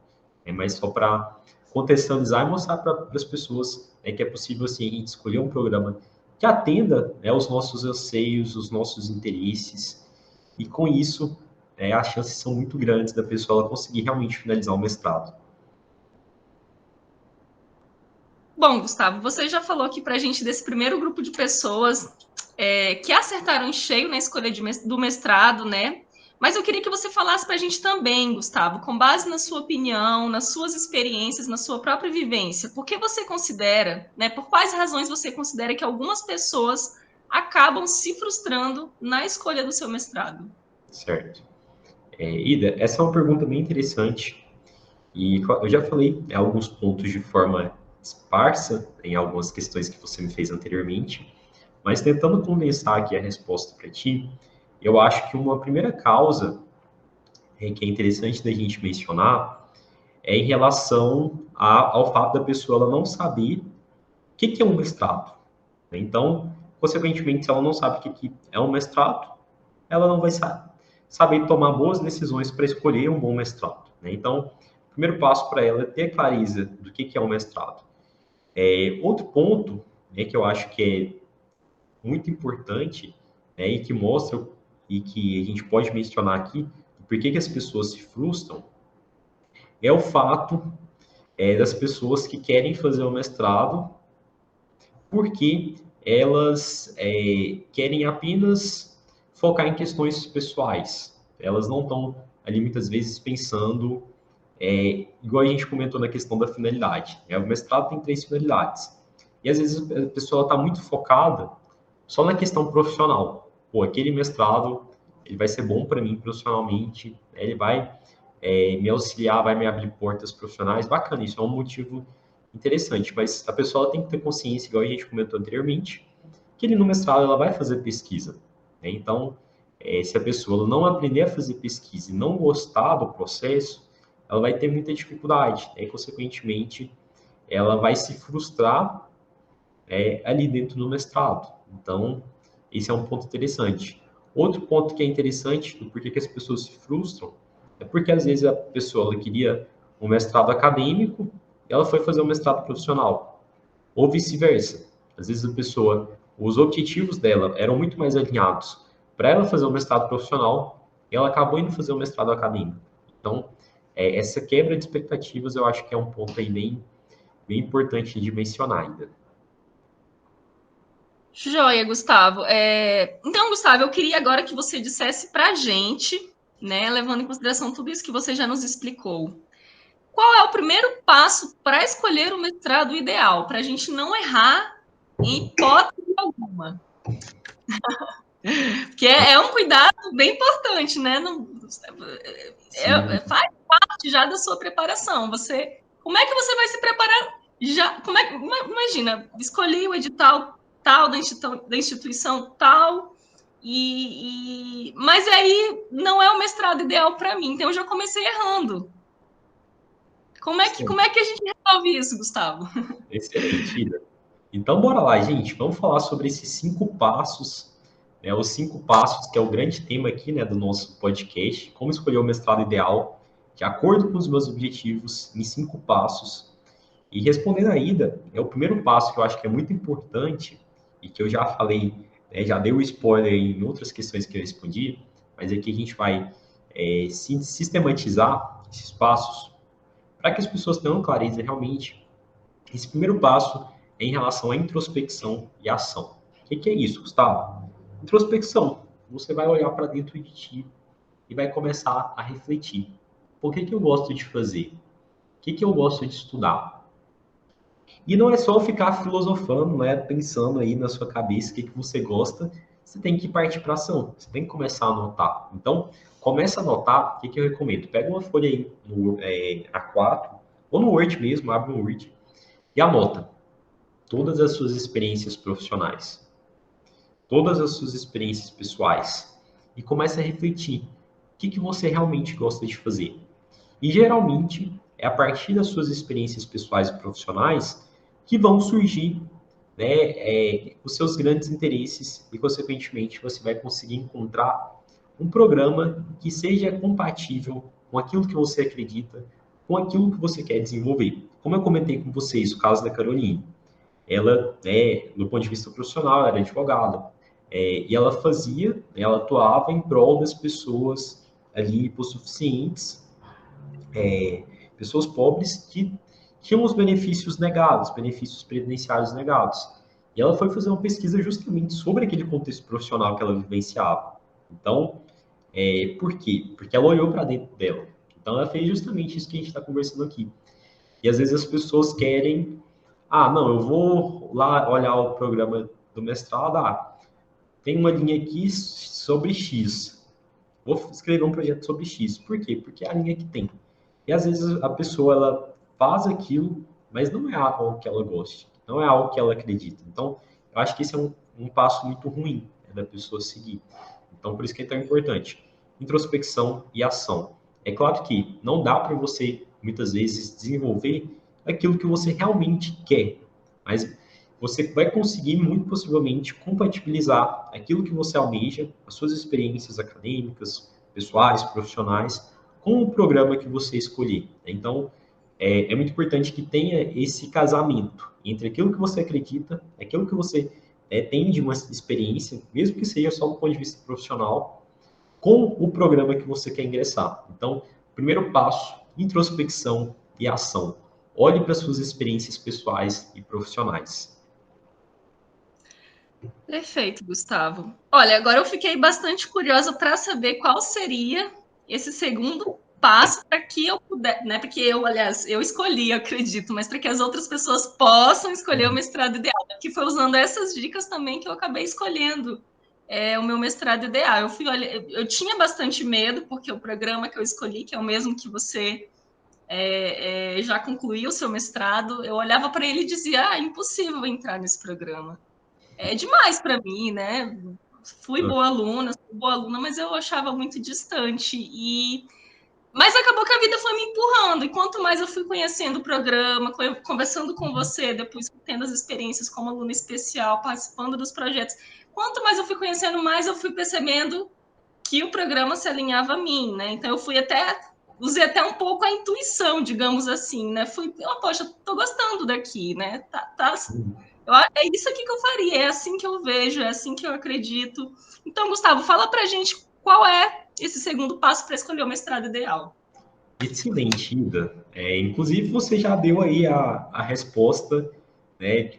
Mas só para contextualizar e mostrar para as pessoas, né, que é possível assim, a gente escolher um programa que atenda, né, os nossos anseios, os nossos interesses, e com isso as chances são muito grandes da pessoa ela conseguir realmente finalizar o mestrado. Bom, Gustavo, você já falou aqui para a gente desse primeiro grupo de pessoas que acertaram em cheio na escolha do mestrado, né? Mas eu queria que você falasse para a gente também, Gustavo, com base na sua opinião, nas suas experiências, na sua própria vivência, por que você considera, né? Por quais razões você considera que algumas pessoas acabam se frustrando na escolha do seu mestrado? Certo. Ida, essa é uma pergunta bem interessante. E eu já falei alguns pontos de forma esparsa em algumas questões que você me fez anteriormente, mas tentando condensar aqui a resposta para ti, eu acho que uma primeira causa que é interessante da gente mencionar é em relação ao fato da pessoa ela não saber o que é um mestrado. Então, consequentemente, se ela não sabe o que é um mestrado, ela não vai saber tomar boas decisões para escolher um bom mestrado. Né? Então, o primeiro passo para ela é ter clareza do que é um mestrado. Outro ponto, né, que eu acho que é muito importante, né, e que mostra e que a gente pode mencionar aqui por que as pessoas se frustram é o fato das pessoas que querem fazer o mestrado porque elas querem apenas focar em questões pessoais. Elas não estão ali muitas vezes pensando, igual a gente comentou na questão da finalidade. O mestrado tem 3 finalidades. E às vezes a pessoa está muito focada só na questão profissional. Pô, aquele mestrado ele vai ser bom para mim profissionalmente, ele vai me auxiliar, vai me abrir portas profissionais. Bacana, isso é um motivo interessante, mas a pessoa tem que ter consciência, igual a gente comentou anteriormente, que ele no mestrado ela vai fazer pesquisa. Né? Então, se a pessoa não aprender a fazer pesquisa e não gostar do processo, ela vai ter muita dificuldade, né? E, consequentemente, ela vai se frustrar ali dentro do mestrado. Então, esse é um ponto interessante. Outro ponto que é interessante do porquê que as pessoas se frustram é porque, às vezes, a pessoa ela queria um mestrado acadêmico e ela foi fazer um mestrado profissional. Ou vice-versa. Às vezes, a pessoa, os objetivos dela eram muito mais alinhados para ela fazer um mestrado profissional e ela acabou indo fazer um mestrado acadêmico. Então, essa quebra de expectativas eu acho que é um ponto aí bem importante de mencionar ainda. Joia, Gustavo. Então, Gustavo, eu queria agora que você dissesse para a gente, né, levando em consideração tudo isso que você já nos explicou, qual é o primeiro passo para escolher o mestrado ideal, para a gente não errar em hipótese alguma? Porque é um cuidado bem importante, né? Não, faz parte já da sua preparação. Como é que você vai se preparar? Imagina, escolhi o edital tal da instituição tal, mas aí não é o mestrado ideal para mim, então eu já comecei errando. Como é que a gente resolve isso, Gustavo? Excelente, Ida. Então, bora lá, gente. Vamos falar sobre esses 5 passos, né? Os 5 passos, que é o grande tema aqui, né, do nosso podcast. Como escolher o mestrado ideal, de acordo com os meus objetivos, em 5 passos. E respondendo a Ida, é o primeiro passo que eu acho que é muito importante e que eu já falei, né, já dei o spoiler em outras questões que eu respondi, mas aqui a gente vai sistematizar esses passos para que as pessoas tenham clareza realmente. Esse primeiro passo é em relação à introspecção e ação. O que é isso, Gustavo? Introspecção. Você vai olhar para dentro de ti e vai começar a refletir. Por que eu gosto de fazer? O que eu gosto de estudar? E não é só ficar filosofando, né, pensando aí na sua cabeça o que você gosta. Você tem que partir para ação. Você tem que começar a anotar. Então, começa a anotar. O que eu recomendo? Pega uma folha aí no A4 ou no Word mesmo, abre um Word e anota todas as suas experiências profissionais, todas as suas experiências pessoais e comece a refletir o que você realmente gosta de fazer. E geralmente é a partir das suas experiências pessoais e profissionais que vão surgir, né, os seus grandes interesses e, consequentemente, você vai conseguir encontrar um programa que seja compatível com aquilo que você acredita, com aquilo que você quer desenvolver. Como eu comentei com vocês, o caso da Caroline, ela, do ponto de vista profissional, ela era advogada, e ela atuava em prol das pessoas ali hipossuficientes, pessoas pobres que tinham os benefícios negados, benefícios previdenciários negados. E ela foi fazer uma pesquisa justamente sobre aquele contexto profissional que ela vivenciava. Então, por quê? Porque ela olhou para dentro dela. Então, ela fez justamente isso que a gente está conversando aqui. E às vezes as pessoas querem, não, eu vou lá olhar o programa do mestrado, tem uma linha aqui sobre X. Vou escrever um projeto sobre X. Por quê? Porque é a linha que tem. E às vezes a pessoa ela faz aquilo, mas não é algo que ela goste, não é algo que ela acredita. Então, eu acho que esse é um passo muito ruim, né, da pessoa seguir. Então, por isso que é tão importante. Introspecção e ação. É claro que não dá para você, muitas vezes, desenvolver aquilo que você realmente quer, mas você vai conseguir, muito possivelmente, compatibilizar aquilo que você almeja, as suas experiências acadêmicas, pessoais, profissionais, com o programa que você escolher. Então, é muito importante que tenha esse casamento entre aquilo que você acredita, aquilo que você tem de uma experiência, mesmo que seja só do ponto de vista profissional, com o programa que você quer ingressar. Então, primeiro passo, introspecção e ação. Olhe para suas experiências pessoais e profissionais. Perfeito, Gustavo. Olha, agora eu fiquei bastante curiosa para saber qual seria esse segundo passo para que eu puder, né? Porque aliás, eu escolhi, eu acredito, mas para que as outras pessoas possam escolher o mestrado ideal, que foi usando essas dicas também que eu acabei escolhendo o meu mestrado ideal. Eu tinha bastante medo, porque o programa que eu escolhi, que é o mesmo que você já concluiu o seu mestrado, eu olhava para ele e dizia, impossível entrar nesse programa. É demais para mim, né? Fui boa aluna, mas eu achava muito distante. Mas acabou que a vida foi me empurrando. E quanto mais eu fui conhecendo o programa, conversando com você, depois tendo as experiências como aluna especial, participando dos projetos, quanto mais eu fui conhecendo, mais eu fui percebendo que o programa se alinhava a mim, né? Então eu usei até um pouco a intuição, digamos assim, né? Poxa, tô gostando daqui, né? É isso aqui que eu faria, é assim que eu vejo, é assim que eu acredito. Então, Gustavo, fala pra gente qual é esse segundo passo para escolher o mestrado ideal. Excelente, Ida. Inclusive, você já deu aí a resposta, né?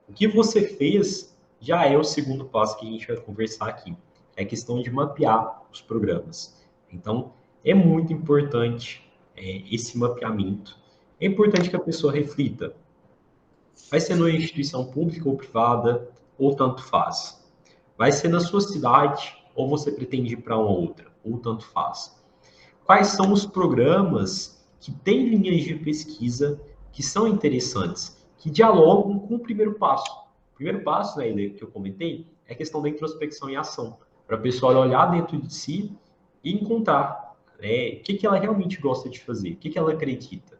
O que você fez já é o segundo passo que a gente vai conversar aqui. É a questão de mapear os programas. Então, é muito importante esse mapeamento, é importante que a pessoa reflita. Vai ser numa instituição pública ou privada, ou tanto faz? Vai ser na sua cidade, ou você pretende ir para uma outra, ou tanto faz? Quais são os programas que têm linhas de pesquisa que são interessantes, que dialogam com o primeiro passo? O primeiro passo, né, que eu comentei, é a questão da introspecção e ação, para a pessoa olhar dentro de si e encontrar, né, o que ela realmente gosta de fazer, o que ela acredita,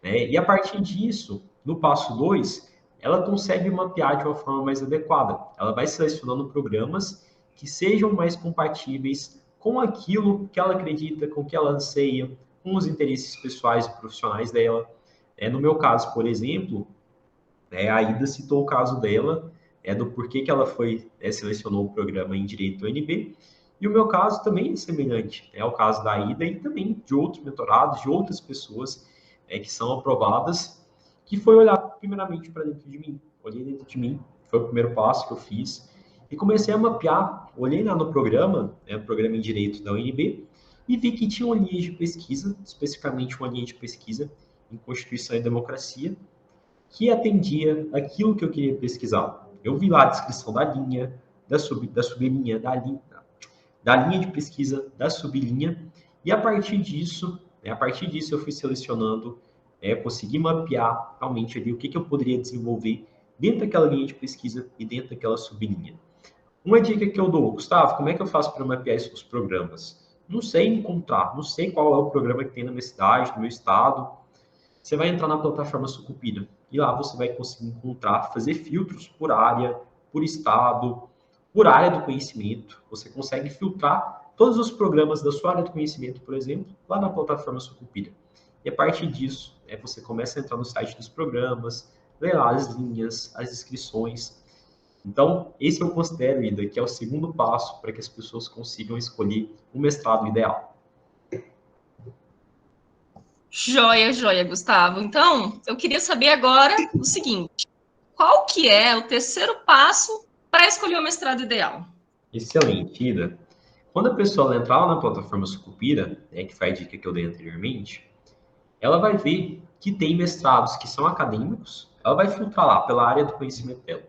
né? E a partir disso, no passo 2, ela consegue mapear de uma forma mais adequada. Ela vai selecionando programas que sejam mais compatíveis com aquilo que ela acredita, com o que ela anseia, com os interesses pessoais e profissionais dela. No meu caso, por exemplo, a Ida citou o caso dela, do porquê que ela selecionou o programa em Direito UNB, e o meu caso também é semelhante, é o caso da Ida e também de outros mentorados, de outras pessoas que são aprovadas, que foi olhar primeiramente para dentro de mim. Olhei dentro de mim, foi o primeiro passo que eu fiz, e comecei a mapear, olhei lá no programa, o programa em Direito da UNB, e vi que tinha uma linha de pesquisa, especificamente uma linha de pesquisa em Constituição e Democracia, que atendia aquilo que eu queria pesquisar. Eu vi lá a descrição da linha, da sublinha, da linha de pesquisa, da sublinha, e a partir disso eu fui selecionando, consegui mapear realmente ali o que eu poderia desenvolver dentro daquela linha de pesquisa e dentro daquela sublinha. Uma dica que eu dou, Gustavo, como é que eu faço para mapear esses programas? Não sei encontrar, não sei qual é o programa que tem na minha cidade, no meu estado. Você vai entrar na plataforma Sucupira e lá você vai conseguir encontrar, fazer filtros por área, por estado, por área do conhecimento. Você consegue filtrar todos os programas da sua área do conhecimento, por exemplo, lá na plataforma Sucupira. E a partir disso, você começa a entrar no site dos programas, ler lá as linhas, as inscrições. Então, esse eu considero, Ida, que é o segundo passo para que as pessoas consigam escolher o mestrado ideal. Joia, joia, Gustavo. Então, eu queria saber agora o seguinte: qual que é o terceiro passo para escolher o mestrado ideal? Excelente, Ida. Quando a pessoa entrar lá na plataforma Sucupira, que foi a dica que eu dei anteriormente, ela vai ver que tem mestrados que são acadêmicos, ela vai filtrar lá pela área do conhecimento dela.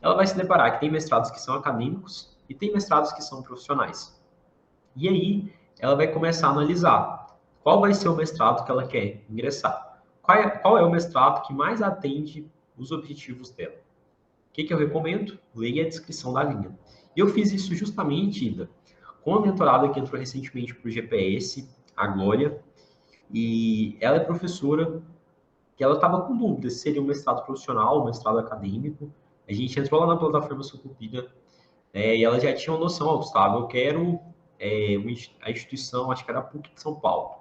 Ela vai se deparar que tem mestrados que são acadêmicos e tem mestrados que são profissionais. E aí, ela vai começar a analisar qual vai ser o mestrado que ela quer ingressar. Qual é o mestrado que mais atende os objetivos dela? O que eu recomendo? Leia a descrição da linha. Eu fiz isso justamente, Ida, com a mentorada que entrou recentemente para o GPS, a Glória, e ela é professora, que ela estava com dúvidas se seria um mestrado profissional, um mestrado acadêmico. A gente entrou lá na plataforma Sucupira, e ela já tinha uma noção, Gustavo, eu quero a instituição, acho que era a PUC de São Paulo.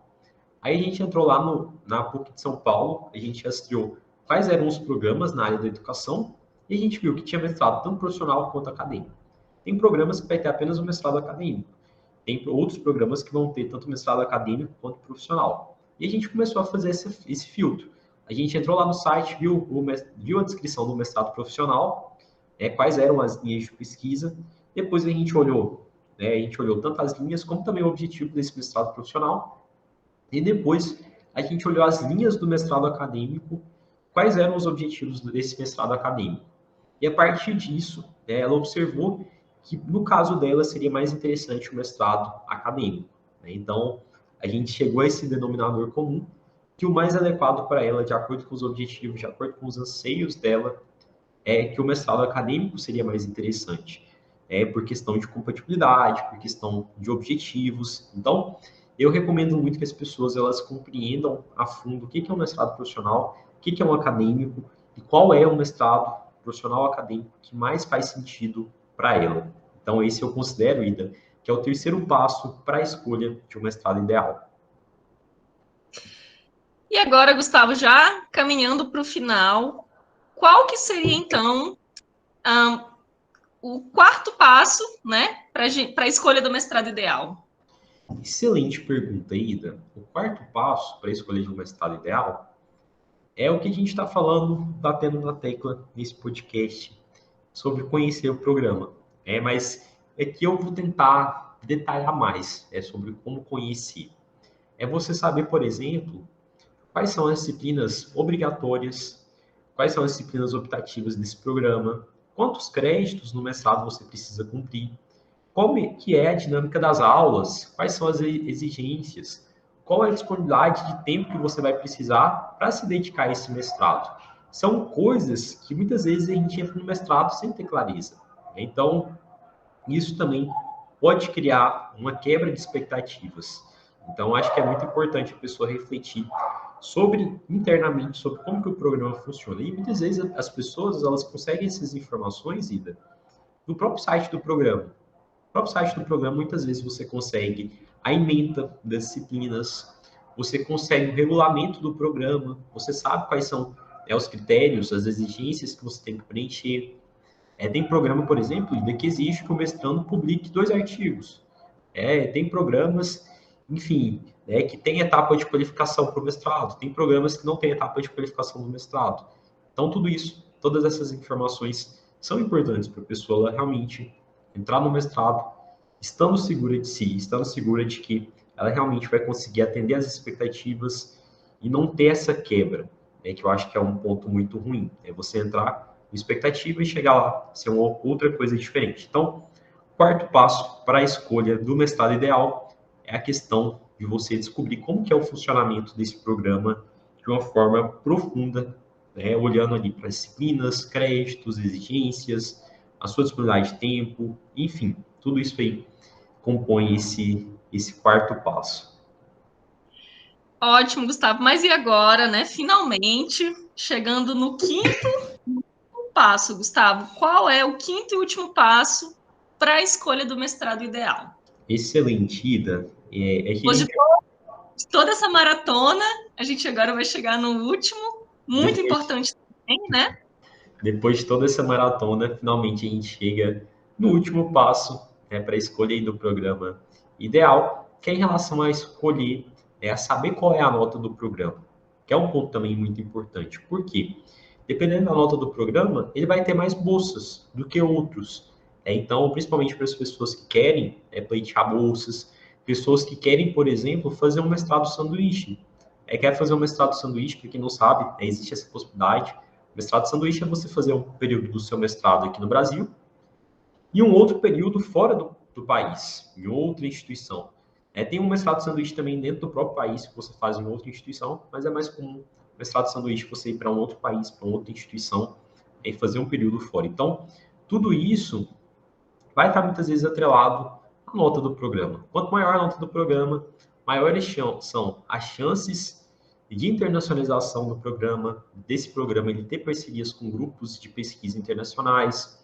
Aí a gente entrou lá na PUC de São Paulo, a gente rastreou quais eram os programas na área da educação, e a gente viu que tinha mestrado tanto profissional quanto acadêmico. Tem programas que vai ter apenas o mestrado acadêmico. Tem outros programas que vão ter tanto mestrado acadêmico quanto profissional. E a gente começou a fazer esse filtro. A gente entrou lá no site, viu a descrição do mestrado profissional, quais eram as linhas de pesquisa. Depois a gente olhou tanto as linhas como também o objetivo desse mestrado profissional. E depois a gente olhou as linhas do mestrado acadêmico, quais eram os objetivos desse mestrado acadêmico. E a partir disso, ela observou que, no caso dela, seria mais interessante o mestrado acadêmico. Então, a gente chegou a esse denominador comum, que o mais adequado para ela, de acordo com os objetivos, de acordo com os anseios dela, é que o mestrado acadêmico seria mais interessante. Por questão de compatibilidade, por questão de objetivos. Então, eu recomendo muito que as pessoas elas compreendam a fundo o que é um mestrado profissional, o que é um acadêmico e qual é o mestrado profissional acadêmico que mais faz sentido para ela. Então, esse eu considero, Ida, que é o terceiro passo para a escolha de um mestrado ideal. E agora, Gustavo, já caminhando para o final, qual que seria, então, o quarto passo, né, para a escolha do mestrado ideal? Excelente pergunta, Ida. O quarto passo para a escolha de um mestrado ideal é o que a gente está falando, batendo na tecla nesse podcast, sobre conhecer o programa. Mas é que eu vou tentar detalhar mais sobre como conhecer. é você saber, por exemplo, quais são as disciplinas obrigatórias, quais são as disciplinas optativas desse programa, quantos créditos no mestrado você precisa cumprir, como que é a dinâmica das aulas, quais são as exigências, qual é a disponibilidade de tempo que você vai precisar para se dedicar a esse mestrado. São coisas que muitas vezes a gente entra no mestrado sem ter clareza. Então, isso também pode criar uma quebra de expectativas. Então, acho que é muito importante a pessoa refletir sobre, internamente, sobre como que o programa funciona. E muitas vezes as pessoas, elas conseguem essas informações, Ida, no próprio site do programa. No próprio site do programa, muitas vezes você consegue a ementa das disciplinas, você consegue o regulamento do programa, você sabe quais são os critérios, as exigências que você tem que preencher. Tem programa, por exemplo, Ida, que exige que o mestrando publique 2 artigos. Tem programas, enfim, que tem etapa de qualificação para o mestrado, tem programas que não tem etapa de qualificação do mestrado. Então, tudo isso, todas essas informações são importantes para a pessoa ela realmente entrar no mestrado, estando segura de si, estando segura de que ela realmente vai conseguir atender às expectativas e não ter essa quebra, que eu acho que é um ponto muito ruim. É você entrar com expectativa e chegar lá, ser uma outra coisa diferente. Então, quarto passo para a escolha do mestrado ideal é a questão de você descobrir como que é o funcionamento desse programa de uma forma profunda, olhando ali para as disciplinas, créditos, exigências, a sua disponibilidade de tempo, enfim, tudo isso aí compõe esse quarto passo. Ótimo, Gustavo. Mas e agora, né? Finalmente, chegando no quinto passo, Gustavo. Qual é o quinto e último passo para a escolha do mestrado ideal? Excelente, Ida. Depois de toda essa maratona, a gente agora vai chegar no último, muito importante também, né? Depois de toda essa maratona, finalmente a gente chega no último passo para a escolha do programa ideal, que é em relação a escolher, a saber qual é a nota do programa, que é um ponto também muito importante. Por quê? Dependendo da nota do programa, ele vai ter mais bolsas do que outros. Então, principalmente para as pessoas que querem pleitear bolsas, pessoas que querem, por exemplo, fazer um mestrado sanduíche. Quer fazer um mestrado sanduíche, para quem não sabe, existe essa possibilidade. Mestrado sanduíche é você fazer um período do seu mestrado aqui no Brasil e um outro período fora do país, em outra instituição. Tem um mestrado sanduíche também dentro do próprio país que você faz em outra instituição, mas é mais comum mestrado sanduíche você ir para um outro país, para outra instituição e fazer um período fora. Então, tudo isso vai estar muitas vezes atrelado à nota do programa. Quanto maior a nota do programa, maiores são as chances de internacionalização do programa, desse programa ele ter parcerias com grupos de pesquisa internacionais,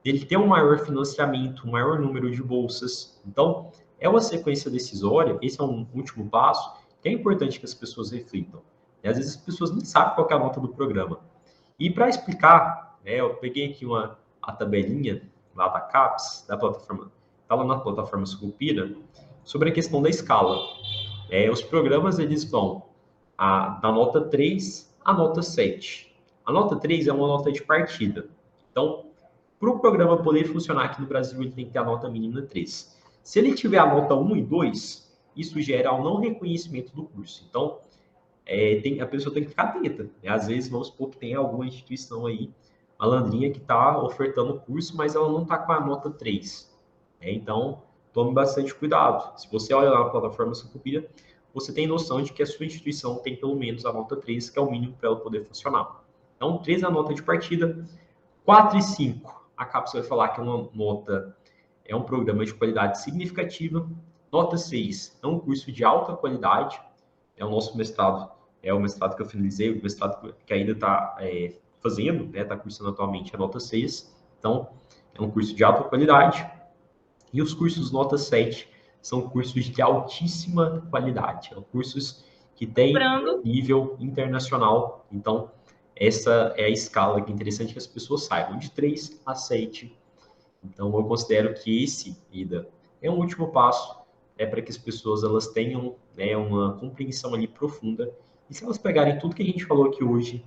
ele ter um maior financiamento, um maior número de bolsas. Então, é uma sequência decisória, esse é um último passo, que é importante que as pessoas reflitam. E às vezes as pessoas não sabem qual é a nota do programa. E para explicar, eu peguei aqui a tabelinha lá da CAPES, da plataforma, está lá na plataforma Sucupira, sobre a questão da escala. Os programas, eles vão da nota 3 à nota 7. A nota 3 é uma nota de partida. Então, para o programa poder funcionar aqui no Brasil, ele tem que ter a nota mínima 3. Se ele tiver a nota 1 e 2, isso gera o não reconhecimento do curso. Então, a pessoa tem que ficar atenta. Às vezes, vamos supor que tem alguma instituição aí, malandrinha, que está ofertando o curso, mas ela não está com a nota 3. Então, tome bastante cuidado. Se você olha lá na plataforma Sucupira, você tem noção de que a sua instituição tem pelo menos a nota 3, que é o mínimo para ela poder funcionar. Então, 3 é a nota de partida, 4 e 5, a CAPES vai falar que uma nota é um programa de qualidade significativa, nota 6 é um curso de alta qualidade, é o nosso mestrado, é o mestrado que eu finalizei, o mestrado que ainda está fazendo, está cursando atualmente a nota 6, então é um curso de alta qualidade, e os cursos nota 7 são cursos de altíssima qualidade, são cursos que têm nível internacional. Então, essa é a escala que é interessante que as pessoas saibam, de 3 a 7. Então, eu considero que esse, Ida, é um último passo para que as pessoas elas tenham uma compreensão ali profunda. E se elas pegarem tudo que a gente falou aqui hoje,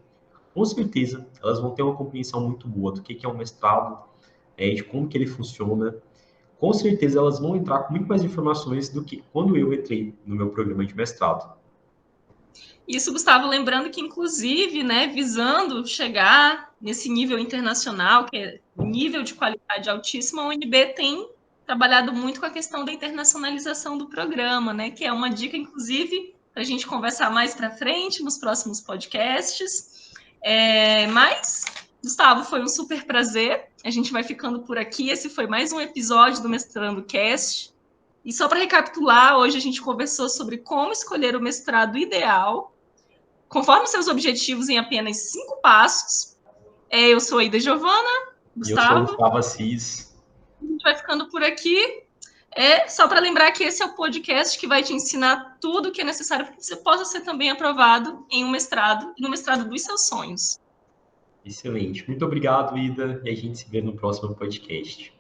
com certeza elas vão ter uma compreensão muito boa do que é um mestrado, de como que ele funciona, com certeza elas vão entrar com muito mais informações do que quando eu entrei no meu programa de mestrado. Isso, Gustavo, lembrando que, inclusive, né, visando chegar nesse nível internacional, que é nível de qualidade altíssima, a UNB tem trabalhado muito com a questão da internacionalização do programa, né, que é uma dica, inclusive, para a gente conversar mais para frente nos próximos podcasts. Mas, Gustavo, foi um super prazer. A gente vai ficando por aqui. Esse foi mais um episódio do Mestrando Cast. E só para recapitular, hoje a gente conversou sobre como escolher o mestrado ideal, conforme seus objetivos em apenas 5 passos. Eu sou a Ida Giovana, E eu sou o Gustavo. Gustavo Assis. A gente vai ficando por aqui. Só para lembrar que esse é o podcast que vai te ensinar tudo o que é necessário para que você possa ser também aprovado em um mestrado, no mestrado dos seus sonhos. Excelente. Muito obrigado, Ida, e a gente se vê no próximo podcast.